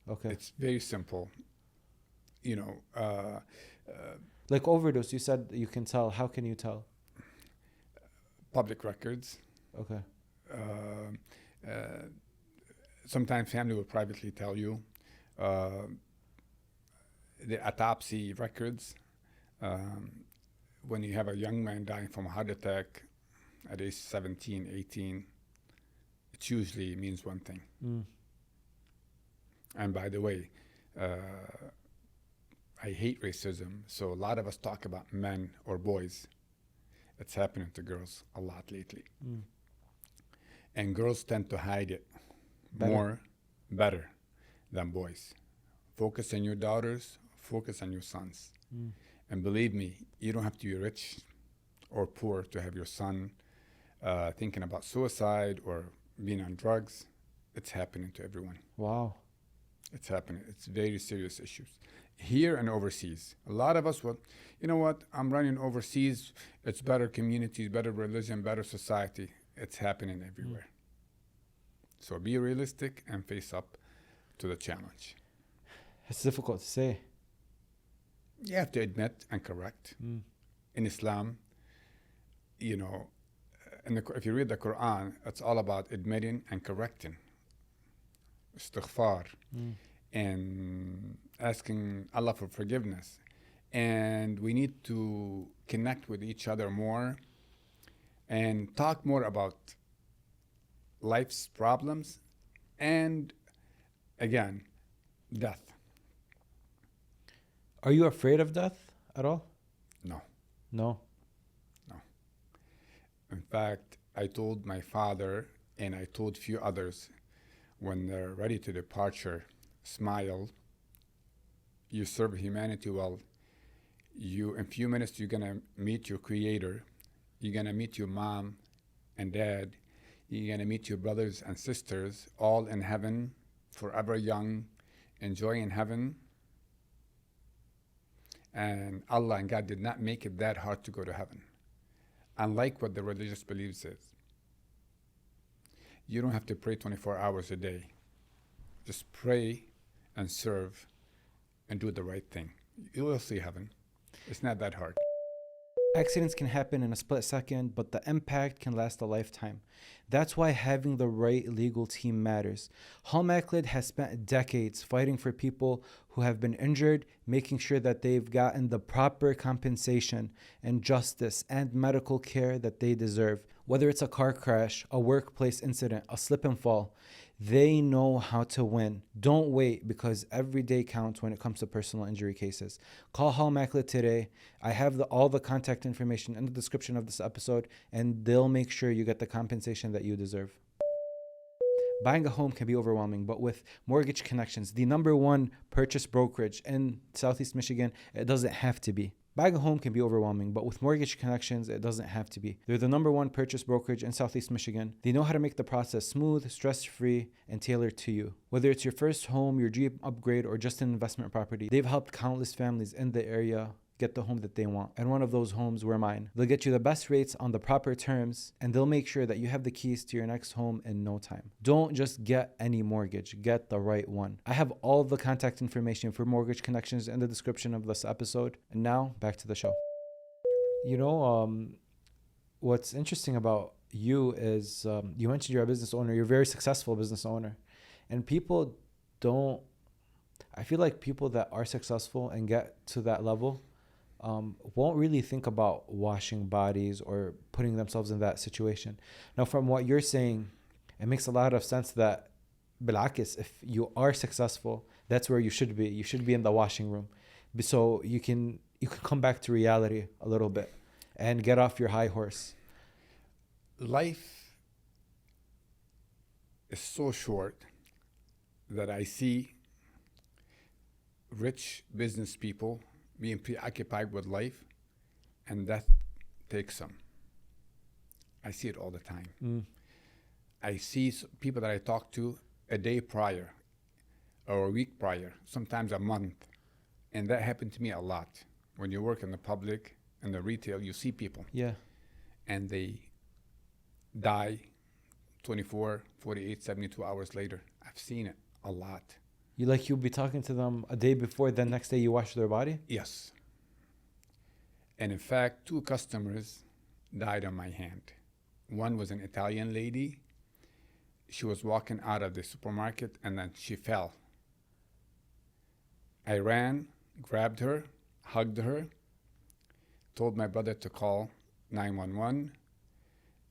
Okay. It's very simple. You know, like overdose, you said you can tell. How can you tell? public records. Okay. Sometimes family will privately tell you. The autopsy records. When you have a young man dying from a heart attack at age 17, 18, it usually means one thing. And by the way, I hate racism, so a lot of us talk about men or boys. It's happening to girls a lot lately. And girls tend to hide it better than boys. Focus on your daughters, focus on your sons. And believe me, you don't have to be rich or poor to have your son thinking about suicide or being on drugs. It's happening to everyone. Wow. It's happening. It's very serious issues. Here and overseas. A lot of us will, you know what, I'm running overseas. It's better communities, better religion, better society. It's happening everywhere. So be realistic and face up to the challenge. It's difficult to say. You have to admit and correct. In Islam, you know, if you read the Quran, it's all about admitting and correcting. Istighfar. And asking Allah for forgiveness. And we need to connect with each other more and talk more about life's problems and, again, death. Are you afraid of death at all? No. No. In fact, I told my father and I told few others when they're ready to departure, smile. You serve humanity well. In a few minutes, you're going to meet your creator. You're going to meet your mom and dad. You're going to meet your brothers and sisters, all in heaven, forever young, enjoying heaven. And Allah and God did not make it that hard to go to heaven. Unlike what the religious beliefs is. You don't have to pray 24 hours a day. Just pray and serve and do the right thing. You will see heaven. It's not that hard. Accidents can happen in a split second, but the impact can last a lifetime. That's why having the right legal team matters. Halmaklid has spent decades fighting for people who have been injured, making sure that they've gotten the proper compensation and justice and medical care that they deserve. Whether it's a car crash, a workplace incident, a slip and fall, they know how to win. Don't wait, because every day counts when it comes to personal injury cases. Call Hal Macklet today. I have all the contact information in the description of this episode, and they'll make sure you get the compensation that you deserve. Buying a home can be overwhelming, but with Mortgage Connections, the #1 purchase brokerage in Southeast Michigan, it doesn't have to be. Buying a home can be overwhelming, but with Mortgage Connections, it doesn't have to be. They're the #1 purchase brokerage in Southeast Michigan. They know how to make the process smooth, stress-free, and tailored to you. Whether it's your first home, your dream upgrade, or just an investment property, they've helped countless families in the area get the home that they want. And one of those homes were mine. They'll get you the best rates on the proper terms, and they'll make sure that you have the keys to your next home in no time. Don't just get any mortgage, get the right one. I have all the contact information for Mortgage Connections in the description of this episode. And now, back to the show. You know, what's interesting about you is you mentioned you're a business owner. You're a very successful business owner. And people don't, I feel like people that are successful and get to that level won't really think about washing bodies or putting themselves in that situation. Now, from what you're saying, it makes a lot of sense that, bilakis, if you are successful, that's where you should be. You should be in the washing room, so you can come back to reality a little bit and get off your high horse. Life is so short that I see rich business people being preoccupied with life, and death takes them. I see it all the time. I see people that I talk to a day prior or a week prior, sometimes a month. And that happened to me a lot. When you work in the public and the retail, you see people. Yeah. And they die 24, 48, 72 hours later. I've seen it a lot. You'll be talking to them a day before, the next day you wash their body? Yes. And in fact, 2 customers died on my hand. One was an Italian lady. She was walking out of the supermarket and then she fell. I ran, grabbed her, hugged her, told my brother to call 911,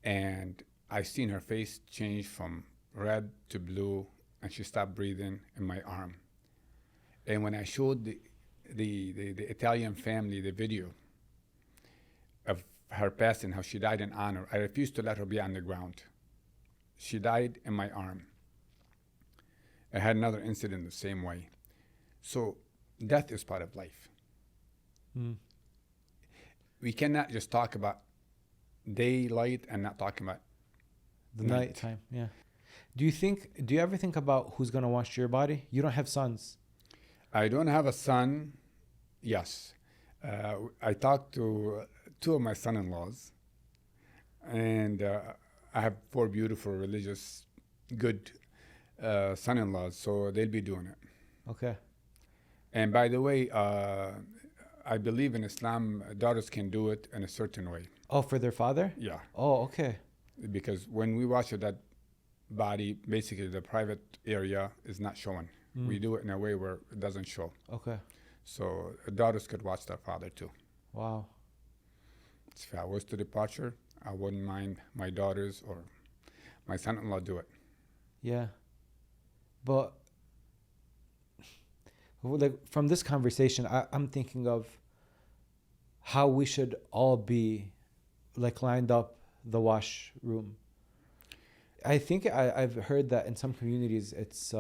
and I seen her face change from red to blue, and she stopped breathing in my arm. And when I showed the Italian family the video of her passing, how she died in honor, I refused to let her be on the ground. She died in my arm. I had another incident the same way. So death is part of life. We cannot just talk about daylight and not talking about The night time, yeah. Do you ever think about who's going to wash your body? You don't have sons. I don't have a son. Yes. I talked to 2 of my son-in-laws, and I have 4 beautiful, religious, good son-in-laws, so they'll be doing it. Okay. And by the way, I believe in Islam, daughters can do it in a certain way. Oh, for their father? Yeah. Oh, okay. Because when we wash that body, basically the private area is not showing. We do it in a way where it doesn't show. Okay. So daughters could watch their father too. Wow. If I was to departure, I wouldn't mind my daughters or my son-in-law do it. Yeah. But like from this conversation, I'm thinking of how we should all be like lined up the wash room. I think I've heard that in some communities it's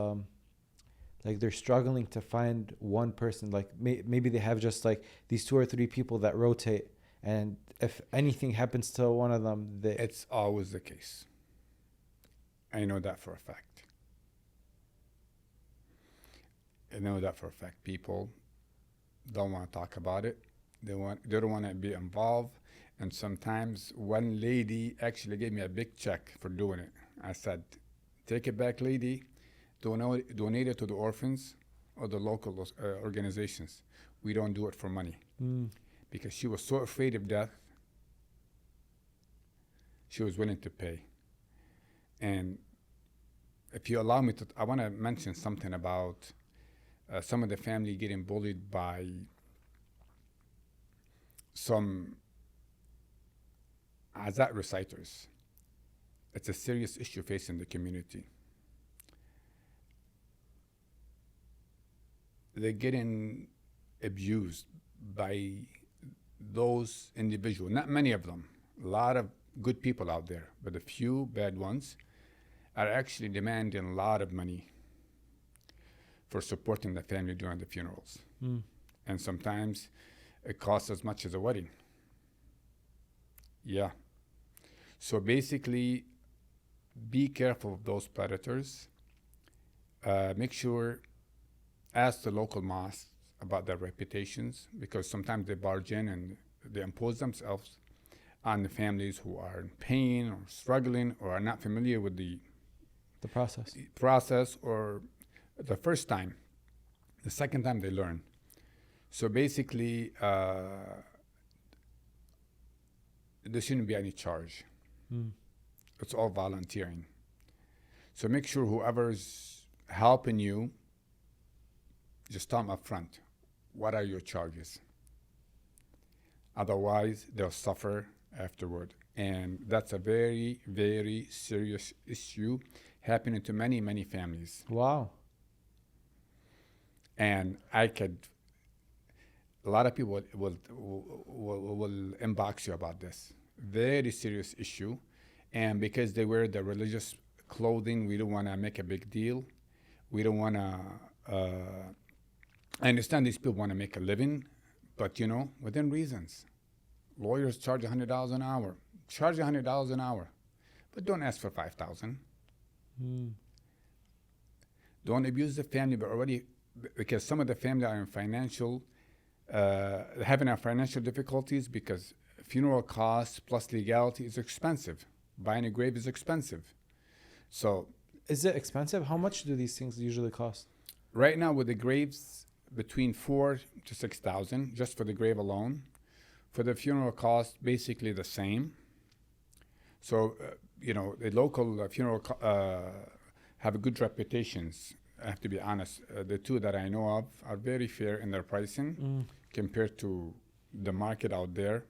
like they're struggling to find one person. Like maybe they have just like these 2 or 3 people that rotate, and if anything happens to one of them, It's always the case. I know that for a fact. I know that for a fact. People don't want to talk about it. They don't want to be involved. And sometimes one lady actually gave me a big check for doing it. I said, take it back, lady. Donate it to the orphans or the local organizations. We don't do it for money. Because she was so afraid of death she was willing to pay. And if you allow me to, I want to mention something about some of the family getting bullied by some azat reciters. It's a serious issue facing the community. They're getting abused by those individuals. Not many of them. A lot of good people out there, but a few bad ones are actually demanding a lot of money for supporting the family during the funerals. And sometimes it costs as much as a wedding. Yeah. So basically, be careful of those predators. Make sure, ask the local mosques about their reputations, because sometimes they barge in and they impose themselves on the families who are in pain or struggling or are not familiar with the process or the first time. The second time they learn. So basically, there shouldn't be any charge. It's all volunteering. So make sure whoever's helping you, just tell them up front, what are your charges? Otherwise, they'll suffer afterward. And that's a very, very serious issue happening to many, many families. Wow. And a lot of people will inbox you about this. Very serious issue. And because they wear the religious clothing, we don't want to make a big deal. We don't want to, I understand these people want to make a living, but within reasons. Lawyers charge $100 an hour. Charge $100 an hour, but don't ask for $5,000. Don't abuse the family, but already, because some of the family are in having financial difficulties because funeral costs plus legality is expensive. Buying a grave is expensive. So, is it expensive? How much do these things usually cost? Right now, with the graves, between $4,000 to $6,000 just for the grave alone. For the funeral cost, basically the same. So, the local funeral have good reputations. I have to be honest. The two that I know of are very fair in their pricing compared to the market out there.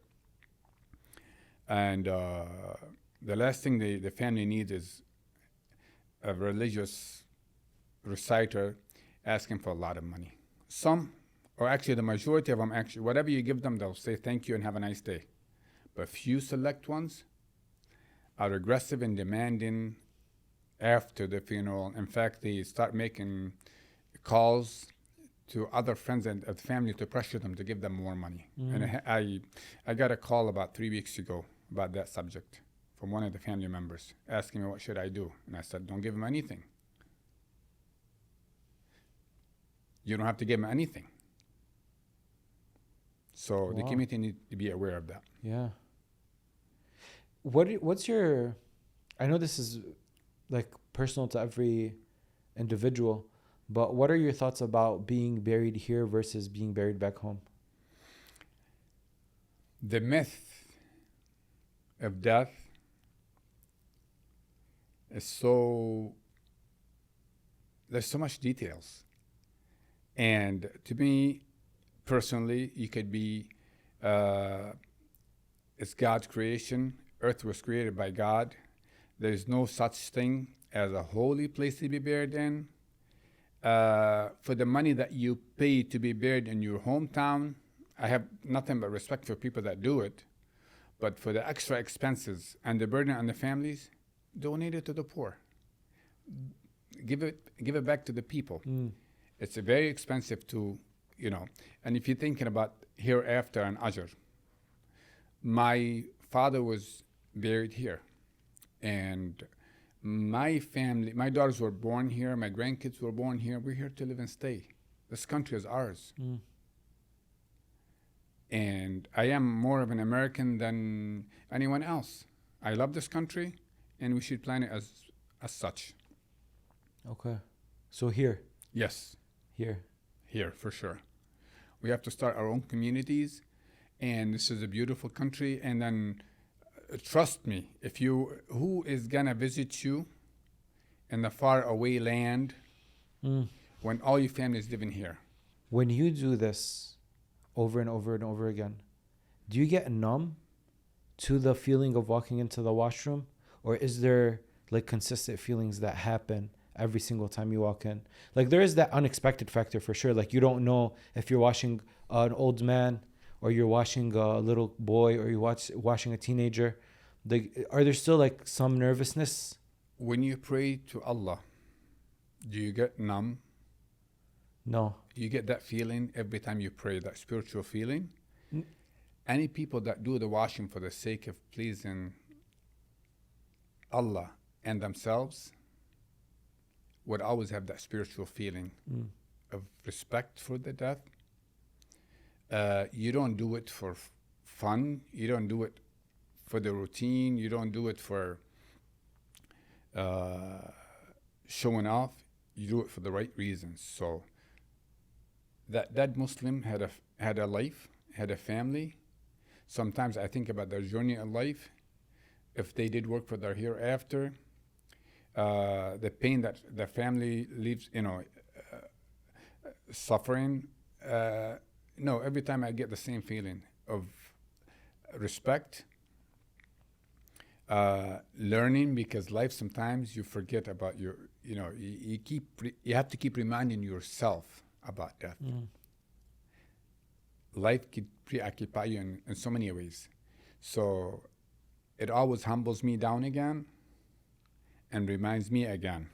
And the last thing the family needs is a religious reciter asking for a lot of money. Some, or actually the majority of them, actually, whatever you give them, they'll say thank you and have a nice day. But few select ones are aggressive and demanding after the funeral. In fact, they start making calls to other friends and the family to pressure them to give them more money. And I got a call about 3 weeks ago about that subject from one of the family members asking me what should I do. And I said, don't give them anything. You don't have to give them anything. So the community needs to be aware of that. Yeah. What's your, I know this is like personal to every individual, but what are your thoughts about being buried here versus being buried back home? The myth of death is there's so much details. And to me, personally, you could be, it's God's creation. Earth was created by God. There's no such thing as a holy place to be buried in. For the money that you pay to be buried in your hometown, I have nothing but respect for people that do it. But for the extra expenses and the burden on the families, donate it to the poor. Give it back to the people. It's very expensive to, and if you're thinking about hereafter and Ajr, my father was buried here. And my family, my daughters were born here, my grandkids were born here. We're here to live and stay. This country is ours. And I am more of an American than anyone else. I love this country, and we should plan it as such. Okay. So here. Yes. Here, for sure. We have to start our own communities, and this is a beautiful country. And then trust me, who is gonna visit you in the far away land when all your family is living here? When you do this over and over and over again, do you get numb to the feeling of walking into the washroom? Or is there like consistent feelings that happen every single time you walk in? Like there is that unexpected factor for sure. Like you don't know if you're washing an old man or you're washing a little boy or you're washing a teenager. Are there still like some nervousness? When you pray to Allah, do you get numb? No. You get that feeling every time you pray, that spiritual feeling? Any people that do the washing for the sake of pleasing Allah and themselves would always have that spiritual feeling of respect for the death. You don't do it for fun. You don't do it for the routine. You don't do it for showing off. You do it for the right reasons. So that Muslim had a life, had a family. Sometimes I think about their journey in life. If they did work for their hereafter, the pain that the family leaves, suffering. No, every time I get the same feeling of respect, learning, because life sometimes you forget about you have to keep reminding yourself about death. Life could preoccupy you in so many ways. So it always humbles me down again and reminds me again,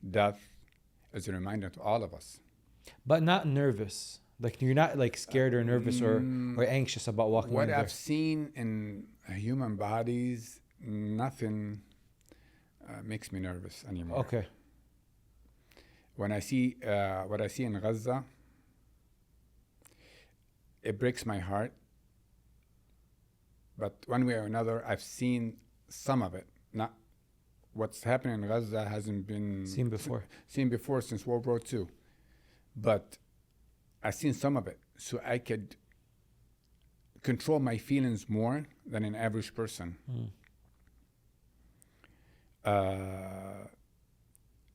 death is a reminder to all of us. But not nervous. Like you're not like scared or nervous or anxious about walking in What there. I've seen in human bodies, nothing makes me nervous anymore. Okay. When I see what I see in Gaza, it breaks my heart. But one way or another, I've seen some of it. Not what's happening in Gaza hasn't been Seen before since World War II. But I've seen some of it, so I could control my feelings more than an average person.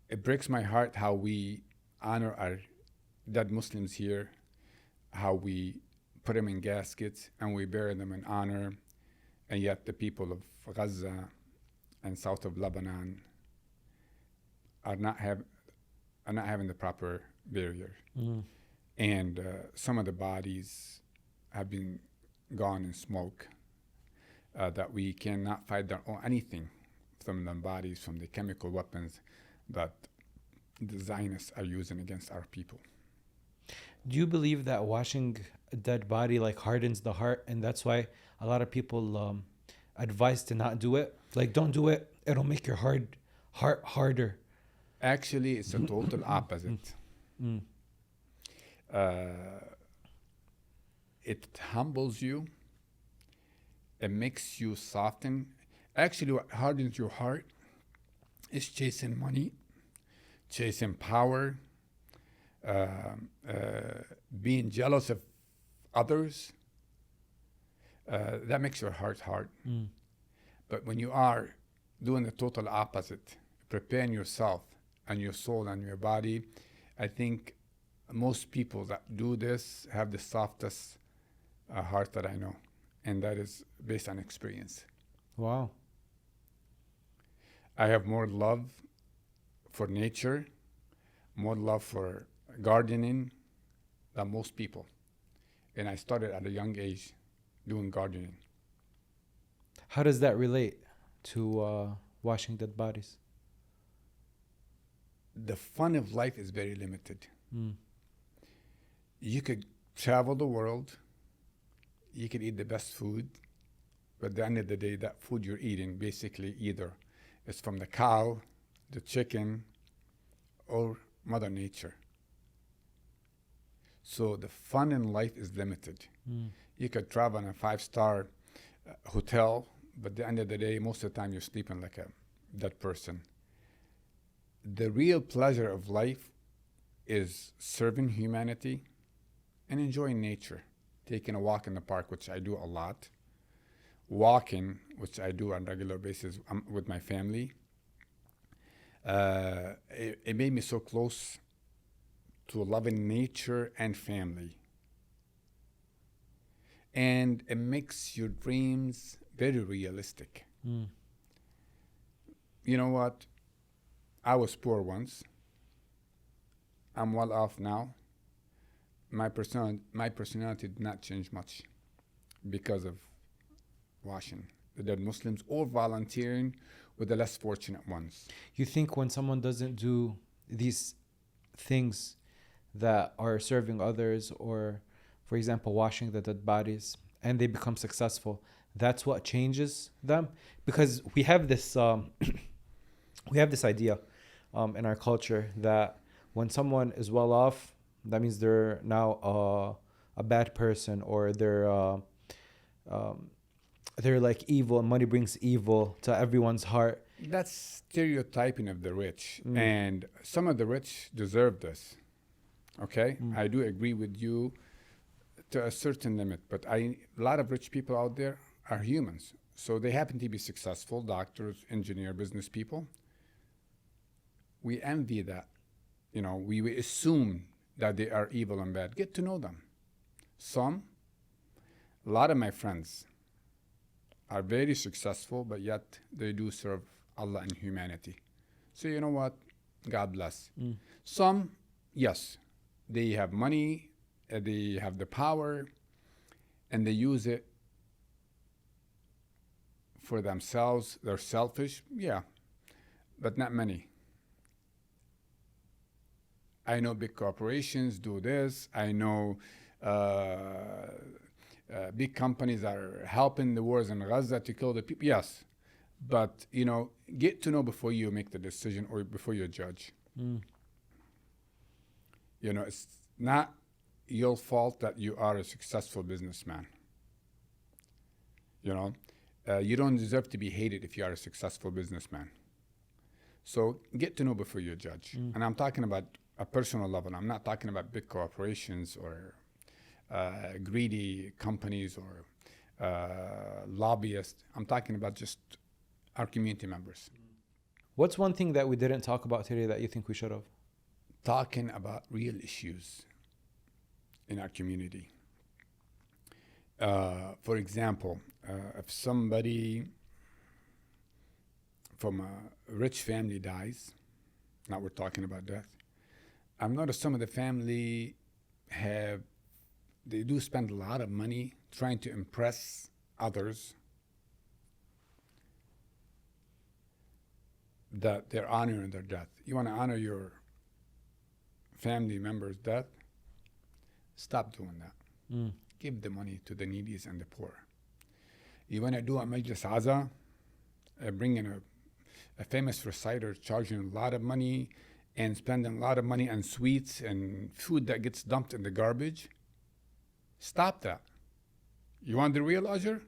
It breaks my heart how we honor our dead Muslims here, how we put them in caskets and we bury them in honor, and yet the people of Gaza and south of Lebanon are not having the proper burial. And some of the bodies have been gone in smoke, that we cannot find anything from the bodies, from the chemical weapons that the Zionists are using against our people. Do you believe that washing a dead body like hardens the heart, and that's why a lot of people advise to not do it? Like, don't do it; it'll make your heart harder. Actually, it's a total opposite. It humbles you. It makes you soften. Actually, what hardens your heart is chasing money, chasing power, being jealous of others. That makes your heart hard. But when you are doing the total opposite, preparing yourself and your soul and your body, I think most people that do this have the softest heart that I know, and that is based on experience. Wow. I have more love for nature, more love for gardening than most people. And I started at a young age doing gardening. How does that relate to washing dead bodies? The fun of life is very limited. You could travel the world, you could eat the best food, but at the end of the day, that food you're eating basically either is from the cow, the chicken, or Mother Nature. So the fun in life is limited. You could travel in a 5-star hotel, but at the end of the day, most of the time you're sleeping like a dead person. The real pleasure of life is serving humanity and enjoying nature, taking a walk in the park, which I do a lot, walking, which I do on a regular basis with my family, it made me so close to loving nature and family. And it makes your dreams very realistic. You know what? I was poor once. I'm well off now. My personality did not change much because of washing the dead Muslims or volunteering with the less fortunate ones. You think when someone doesn't do these things that are serving others, or for example washing the dead bodies, and they become successful, that's what changes them? Because we have this idea in our culture that when someone is well off, that means they're now a bad person, or they're like evil, and money brings evil to everyone's heart. That's stereotyping of the rich, and some of the rich deserve this. Okay, I do agree with you to a certain limit, but a lot of rich people out there are humans, so they happen to be successful: doctors, engineer, business people. We envy that. You know, we assume that they are evil and bad. Get to know them. A lot of my friends are very successful, but yet they do serve Allah and humanity. So you know what? God bless. Some, yes, they have money, they have the power, and they use it for themselves. They're selfish, yeah, but not many. I know big corporations do this. I know big companies are helping the wars in Gaza to kill the people. Yes, but you know, get to know before you make the decision or before you judge. You know, it's not your fault that you are a successful businessman. You know, you don't deserve to be hated if you are a successful businessman. So get to know before you judge. And I'm talking about a personal level. I'm not talking about big corporations or greedy companies or lobbyists. I'm talking about just our community members. What's one thing that we didn't talk about today that you think we should have? Talking about real issues in our community. For example, if somebody from a rich family dies, now we're talking about death, I've noticed some of the family they do spend a lot of money trying to impress others that they're honoring their death. You want to honor your family member's death? Stop doing that. Give the money to the needies and the poor. You want to do a Majlis Aza, bring in a famous reciter charging a lot of money and spending a lot of money on sweets and food that gets dumped in the garbage? Stop that. You want the real ajr?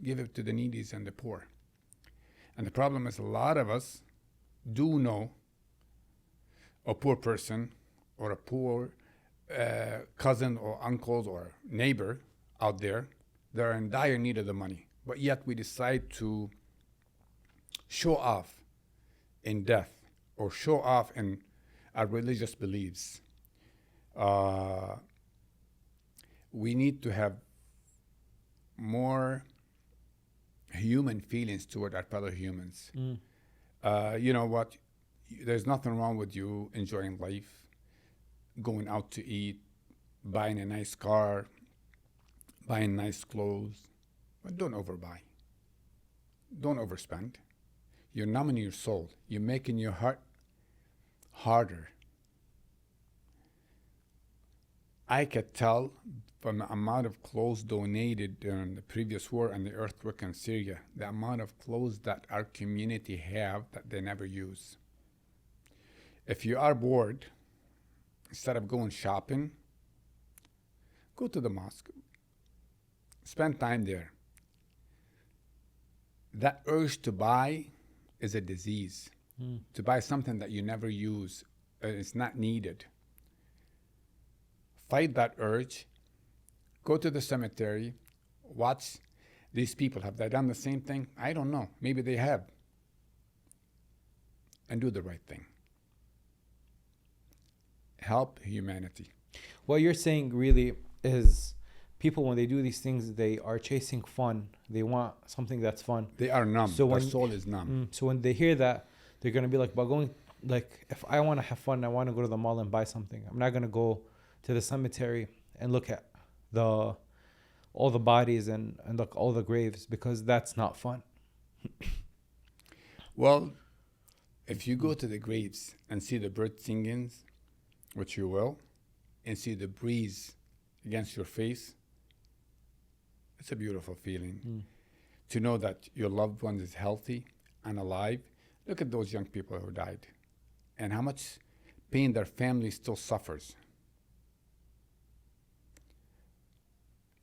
Give it to the needies and the poor. And the problem is a lot of us do know a poor person or a poor cousin or uncles or neighbor out there that are in dire need of the money. But yet we decide to show off in death or show off in our religious beliefs. We need to have more human feelings toward our fellow humans. You know what? There's nothing wrong with you enjoying life, going out to eat, buying a nice car, buying nice clothes, but don't overbuy. Don't overspend. You're numbing your soul. You're making your heart harder. I could tell from the amount of clothes donated during the previous war and the earthquake in Syria, the amount of clothes that our community have that they never use. If you are bored, instead of going shopping, go to the mosque. Spend time there. That urge to buy is a disease. To buy something that you never use, it's not needed. Fight that urge. Go to the cemetery watch these people. Have they done the same thing? I don't know. Maybe they have. And do the right thing. Help humanity. What you're saying really is people, when they do these things, they are chasing fun. They want something that's fun. They are numb. So Their when- soul is numb. So when they hear that, they're going to be like, but going, like, if I want to have fun, I want to go to the mall and buy something. I'm not going to go to the cemetery and look at all the bodies and look all the graves, because that's not fun. Well, if you go to the graves and see the bird singing, which you will, and see the breeze against your face, it's a beautiful feeling. To know that your loved one is healthy and alive. Look at those young people who died and how much pain their family still suffers.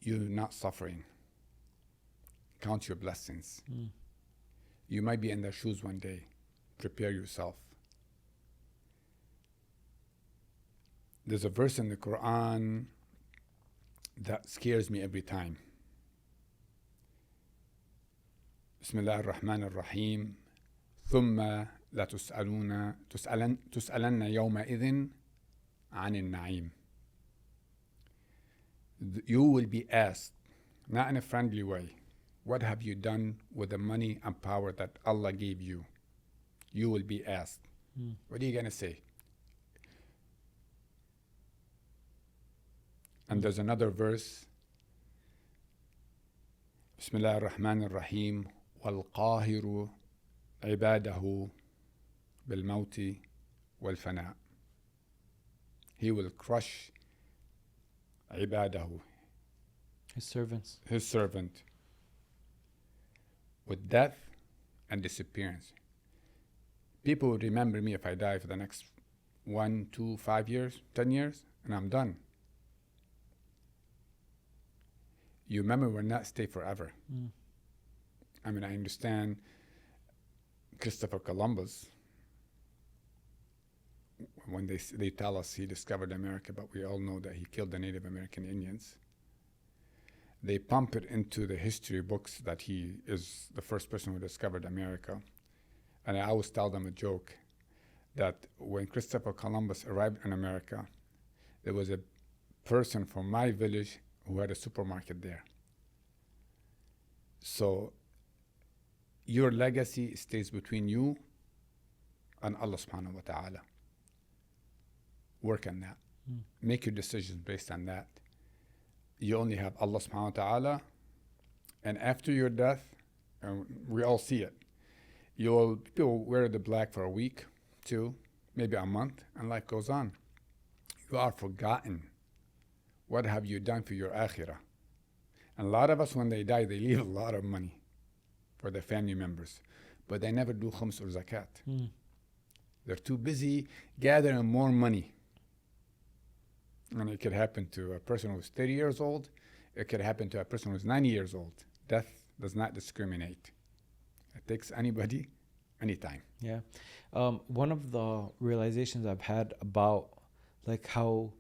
You're not suffering. Count your blessings. You might be in their shoes one day. Prepare yourself. There's a verse in the Quran that scares me every time. Bismillah ar-Rahman ar-Rahim. ثم لا تسألن يومئذ عن النعيم. You will be asked, not in a friendly way, what have you done with the money and power that Allah gave you? You will be asked. What are you going to say? And there's another verse. Bismillah ar-Rahman ar-Rahim. وَالْقَاهِرُ عِبَادَهُ بِالْمَوْتِ وَالْفَنَاءِ. He will crush عِبَادَهُ, His servants. his servant, with death and disappearance. People will remember me if I die for the next 1, 2, 5 years, 10 years, and I'm done. Your memory will not stay forever. I mean, I understand Christopher Columbus, when they tell us he discovered America, but we all know that he killed the Native American Indians. They pump it into the history books that he is the first person who discovered America. And I always tell them a joke that when Christopher Columbus arrived in America, there was a person from my village who had a supermarket there. So your legacy stays between you and Allah subhanahu wa ta'ala. Work on that. Make your decisions based on that. You only have Allah subhanahu wa ta'ala, and after your death, and we all see it, people wear the black for a week, 2, maybe a month, and life goes on. You are forgotten. What have you done for your akhirah? And a lot of us, when they die, they leave a lot of money for their family members, but they never do khums or zakat. They're too busy gathering more money. And it could happen to a person who's 30 years old. It could happen to a person who's 90 years old. Death does not discriminate. It takes anybody, anytime. Yeah. One of the realizations I've had about like how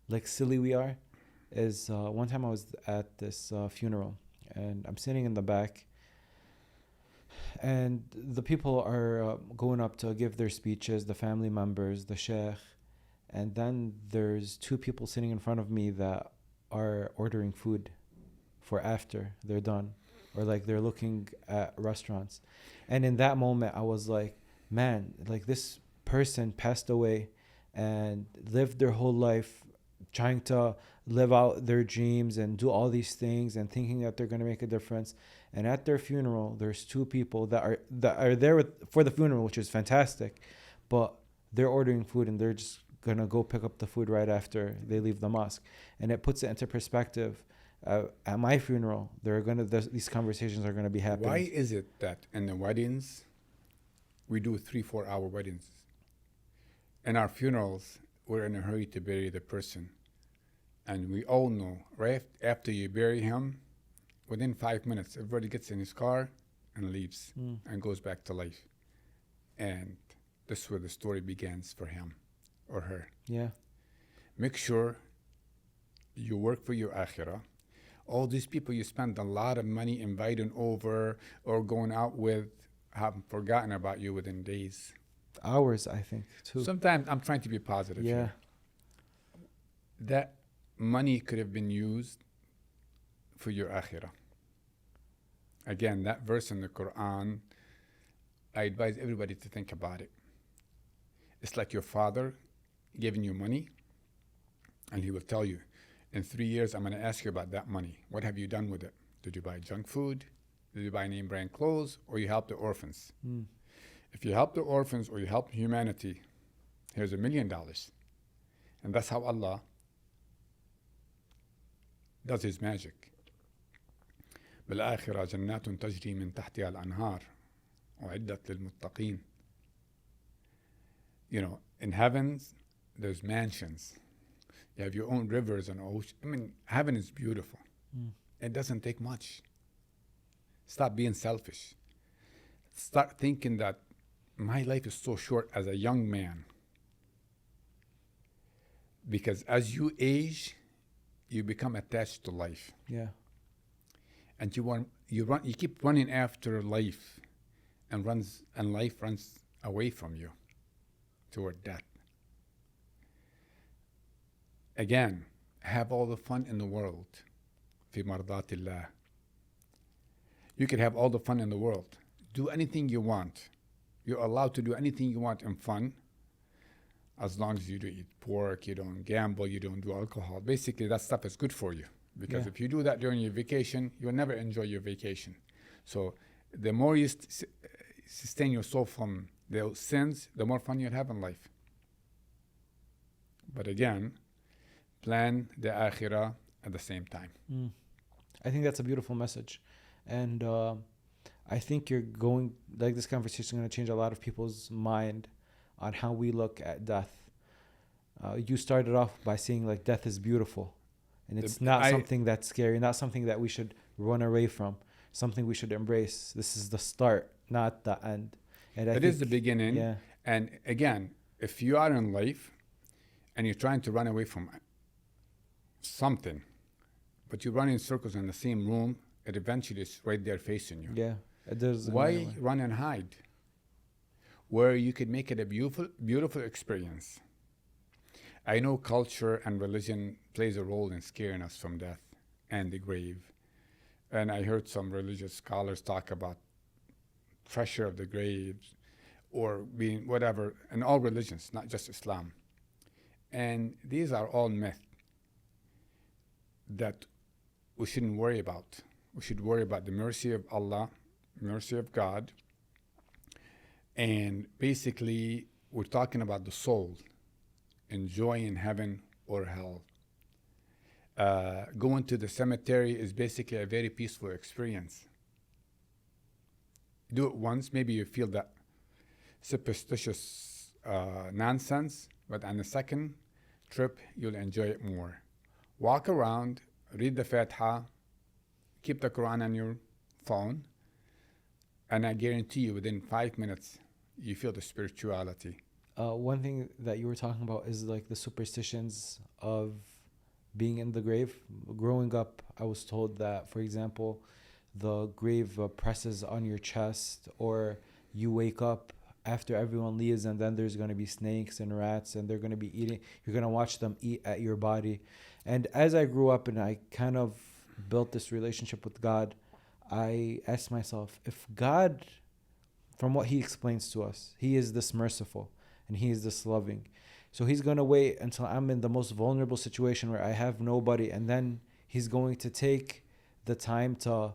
like silly we are is one time I was at this funeral and I'm sitting in the back and the people are going up to give their speeches, the family members, the sheikh, and then there's 2 people sitting in front of me that are ordering food for after they're done, or like they're looking at restaurants. And in that moment I was like, man, like this person passed away and lived their whole life trying to live out their dreams and do all these things and thinking that they're going to make a difference. And at their funeral, there's 2 people that are there for the funeral, which is fantastic, but they're ordering food and they're just going to go pick up the food right after they leave the mosque. And it puts it into perspective. At my funeral, these conversations are going to be happening. Why is it that in the weddings, we do 3-4 hour weddings? In our funerals, we're in a hurry to bury the person. And we all know, right after you bury him, within 5 minutes, everybody gets in his car and leaves and goes back to life. And this is where the story begins for him or her. Yeah. Make sure you work for your akhirah. All these people you spend a lot of money inviting over or going out with have forgotten about you within days. Hours, I think, too. Sometimes I'm trying to be positive Yeah. here. That money could have been used for your akhirah. Again, that verse in the Quran, I advise everybody to think about it. It's like your father giving you money, and he will tell you, in 3 years, I'm going to ask you about that money. What have you done with it? Did you buy junk food? Did you buy name brand clothes? Or you help the orphans? If you help the orphans or you help humanity, here's $1 million. And that's how Allah does his magic. بالآخرة جنات تجري من تحتها الأنهار أعدت للمتقين. You know, in heavens, there's mansions. You have your own rivers and oceans. I mean, heaven is beautiful. It doesn't take much. Stop being selfish. Start thinking that my life is so short as a young man. Because as you age, you become attached to life. Yeah. And you keep running after life, and life runs away from you toward death. Again, have all the fun in the world. في مرضات الله. You could have all the fun in the world. Do anything you want. You're allowed to do anything you want in fun, as long as you don't eat pork, you don't gamble, you don't do alcohol. Basically, that stuff is good for you. Because if you do that during your vacation, you'll never enjoy your vacation. So the more you sustain your soul from the sins, the more fun you'll have in life. But again, plan the akhirah at the same time. I think that's a beautiful message. And I think this conversation is going to change a lot of people's mind on how we look at death. You started off by saying like death is beautiful. And it's not something that's scary, not something that we should run away from, something we should embrace. This is the start, not the end. And it is the beginning. Yeah. And again, if you are in life and you're trying to run away from something, but you run in circles in the same room, it eventually is right there facing you. Yeah. Why run and hide? Where you could make it a beautiful, beautiful experience. I know culture and religion plays a role in scaring us from death and the grave. And I heard some religious scholars talk about pressure of the graves or being whatever, in all religions, not just Islam. And these are all myths that we shouldn't worry about. We should worry about the mercy of Allah, mercy of God. And basically, we're talking about the soul, enjoying heaven or hell. Going to the cemetery is basically a very peaceful experience. Do it once, maybe you feel that superstitious nonsense, but on the second trip, you'll enjoy it more. Walk around, read the Fatiha, keep the Quran on your phone, and I guarantee you within 5 minutes, you feel the spirituality. One thing that you were talking about is like the superstitions of being in the grave. Growing up, I was told that, for example, the grave presses on your chest, or you wake up after everyone leaves and then there's going to be snakes and rats and they're going to be eating. You're going to watch them eat at your body. And as I grew up and I kind of built this relationship with God, I asked myself, if God, from what he explains to us, he is this merciful and he is this loving. So he's going to wait until I'm in the most vulnerable situation where I have nobody, and then he's going to take the time to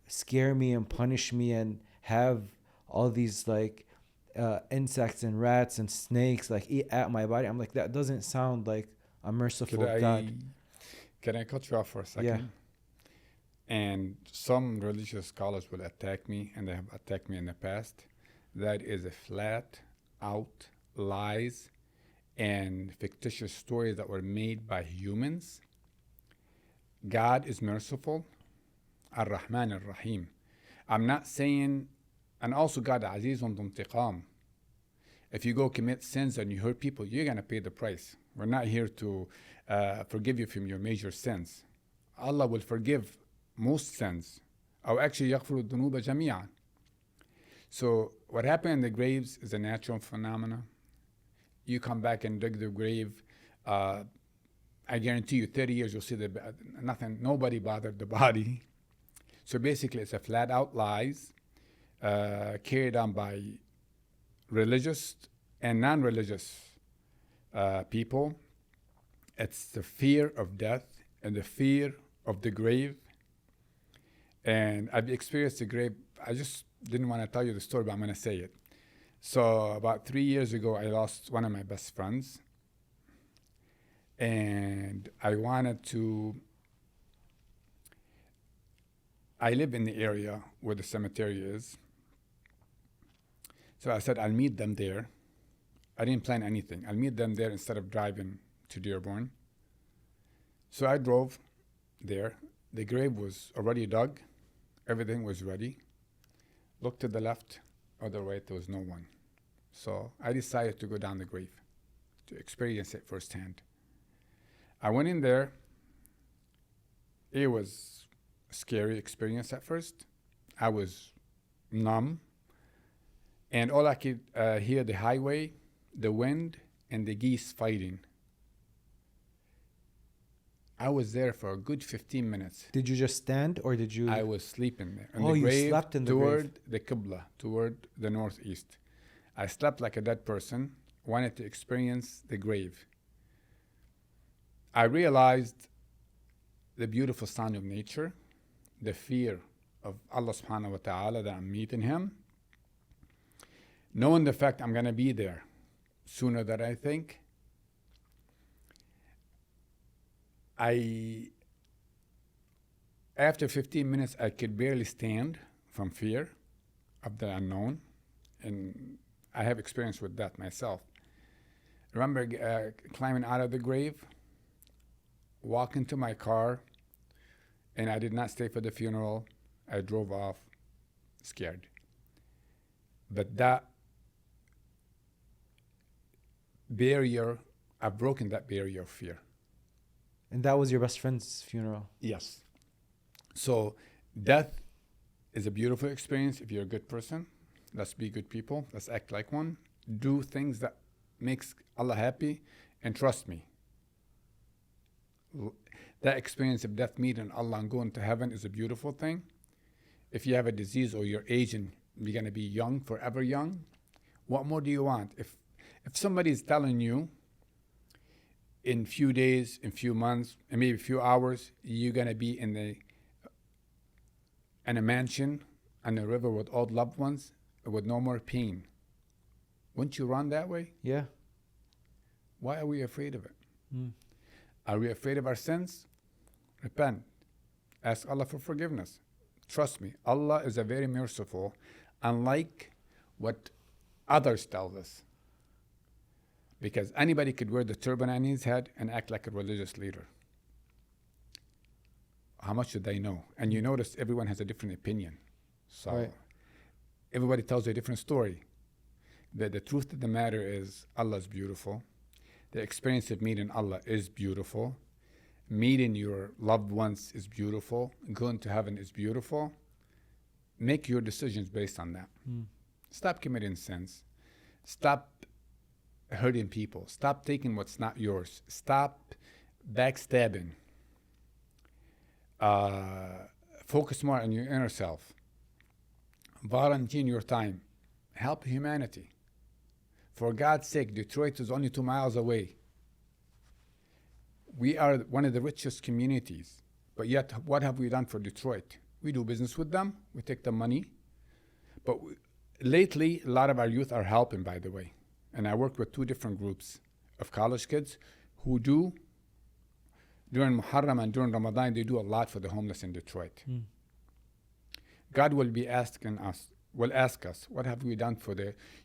scare me and punish me and have all these like insects and rats and snakes like eat at my body. I'm like, that doesn't sound like a merciful God. Can I cut you off for a second? Yeah. And some religious scholars will attack me, and they have attacked me in the past. That is a flat out lies and fictitious stories that were made by humans. God is merciful, Ar-Rahman Ar-Rahim. I'm not saying, and also God Azizun Intiqam. If you go commit sins and you hurt people, you're going to pay the price. We're not here to forgive you from your major sins. Allah will forgive most sins. أو actually يغفر الذنوب جميعا. So what happened in the graves is a natural phenomena. You come back and dig the grave. I guarantee you 30 years you'll see nobody bothered the body. So basically it's a flat out lies carried on by religious and non-religious people. It's the fear of death and the fear of the grave. And I've experienced the grave. I just didn't want to tell you the story, but I'm going to say it. So about 3 years ago, I lost one of my best friends. And I live in the area where the cemetery is. So I said, I'll meet them there. I didn't plan anything. I'll meet them there instead of driving to Dearborn. So I drove there. The grave was already dug. Everything was ready. Looked to the left or the right, there was no one. So I decided to go down the grave to experience it firsthand. I went in there. It was a scary experience at first. I was numb. And all I could hear the highway, the wind, and the geese fighting. I was there for a good 15 minutes. Did you just stand or did you? I was sleeping there. Oh, you slept in the grave. Toward the Qibla, toward the northeast. I slept like a dead person, wanted to experience the grave. I realized the beautiful sound of nature, the fear of Allah subhanahu wa ta'ala that I'm meeting Him, knowing the fact I'm going to be there sooner than I think. After 15 minutes, I could barely stand from fear of the unknown. And I have experience with that myself. I remember climbing out of the grave, walking to my car, and I did not stay for the funeral. I drove off scared. But that barrier, I've broken that barrier of fear. And that was your best friend's funeral? Yes. So death is a beautiful experience if you're a good person. Let's be good people. Let's act like one. Do things that makes Allah happy, and trust me. That experience of death, meeting Allah and going to heaven is a beautiful thing. If you have a disease or you're aging, you're going to be young, forever young. What more do you want? If somebody is telling you in few days, in few months, and maybe a few hours, you're going to be in a mansion on the river with all loved ones, with no more pain, wouldn't you run that way? Yeah. Why are we afraid of it? Are we afraid of our sins? Repent. Ask Allah for forgiveness. Trust me, Allah is a very merciful, unlike what others tell us. Because anybody could wear the turban on his head and act like a religious leader. How much do they know? And you notice everyone has a different opinion. So right. Everybody tells you a different story. The truth of the matter is Allah is beautiful. The experience of meeting Allah is beautiful. Meeting your loved ones is beautiful. Going to heaven is beautiful. Make your decisions based on that. Stop committing sins. Stop hurting people. Stop taking what's not yours. Stop backstabbing. Focus more on your inner self. Volunteer your time. Help humanity. For God's sake, Detroit is only 2 miles away. We are one of the richest communities, but yet what have we done for Detroit? We do business with them. We take the money. But lately, a lot of our youth are helping, by the way. And I work with 2 different groups of college kids who do, during Muharram and during Ramadan, they do a lot for the homeless in Detroit. God will ask us, what have we done for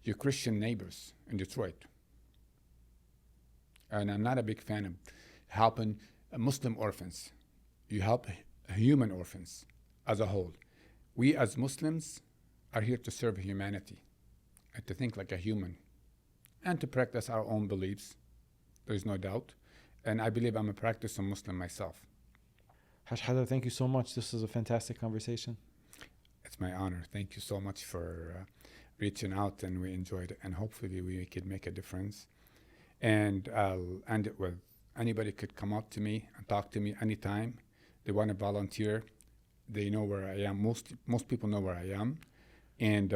your Christian neighbors in Detroit? And I'm not a big fan of helping Muslim orphans. You help human orphans as a whole. We as Muslims are here to serve humanity and to think like a human and to practice our own beliefs. There's no doubt. And I believe I'm a practicing Muslim myself. Haj Haidar, thank you so much. This was a fantastic conversation. It's my honor. Thank you so much for reaching out, and we enjoyed it. And hopefully we could make a difference. And I'll end it with anybody could come up to me and talk to me anytime. They want to volunteer. They know where I am. Most people know where I am. And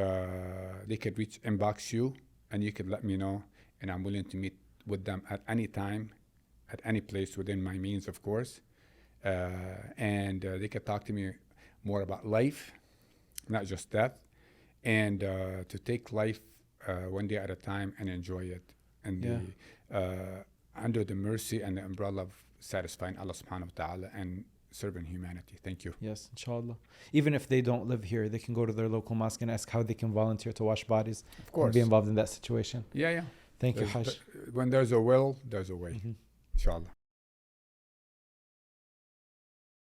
they could inbox you, and you could let me know. And I'm willing to meet with them at any time, at any place within my means, of course. And they could talk to me more about life, not just death, and to take life one day at a time and enjoy it, and under the mercy and the umbrella of satisfying Allah subhanahu wa ta'ala and serving humanity. Thank you. Yes, inshallah. Even if they don't live here, they can go to their local mosque and ask how they can volunteer to wash bodies. Of course. And be involved in that situation. Yeah. Thank you, Haj. When there's a will, there's a way. Inshallah.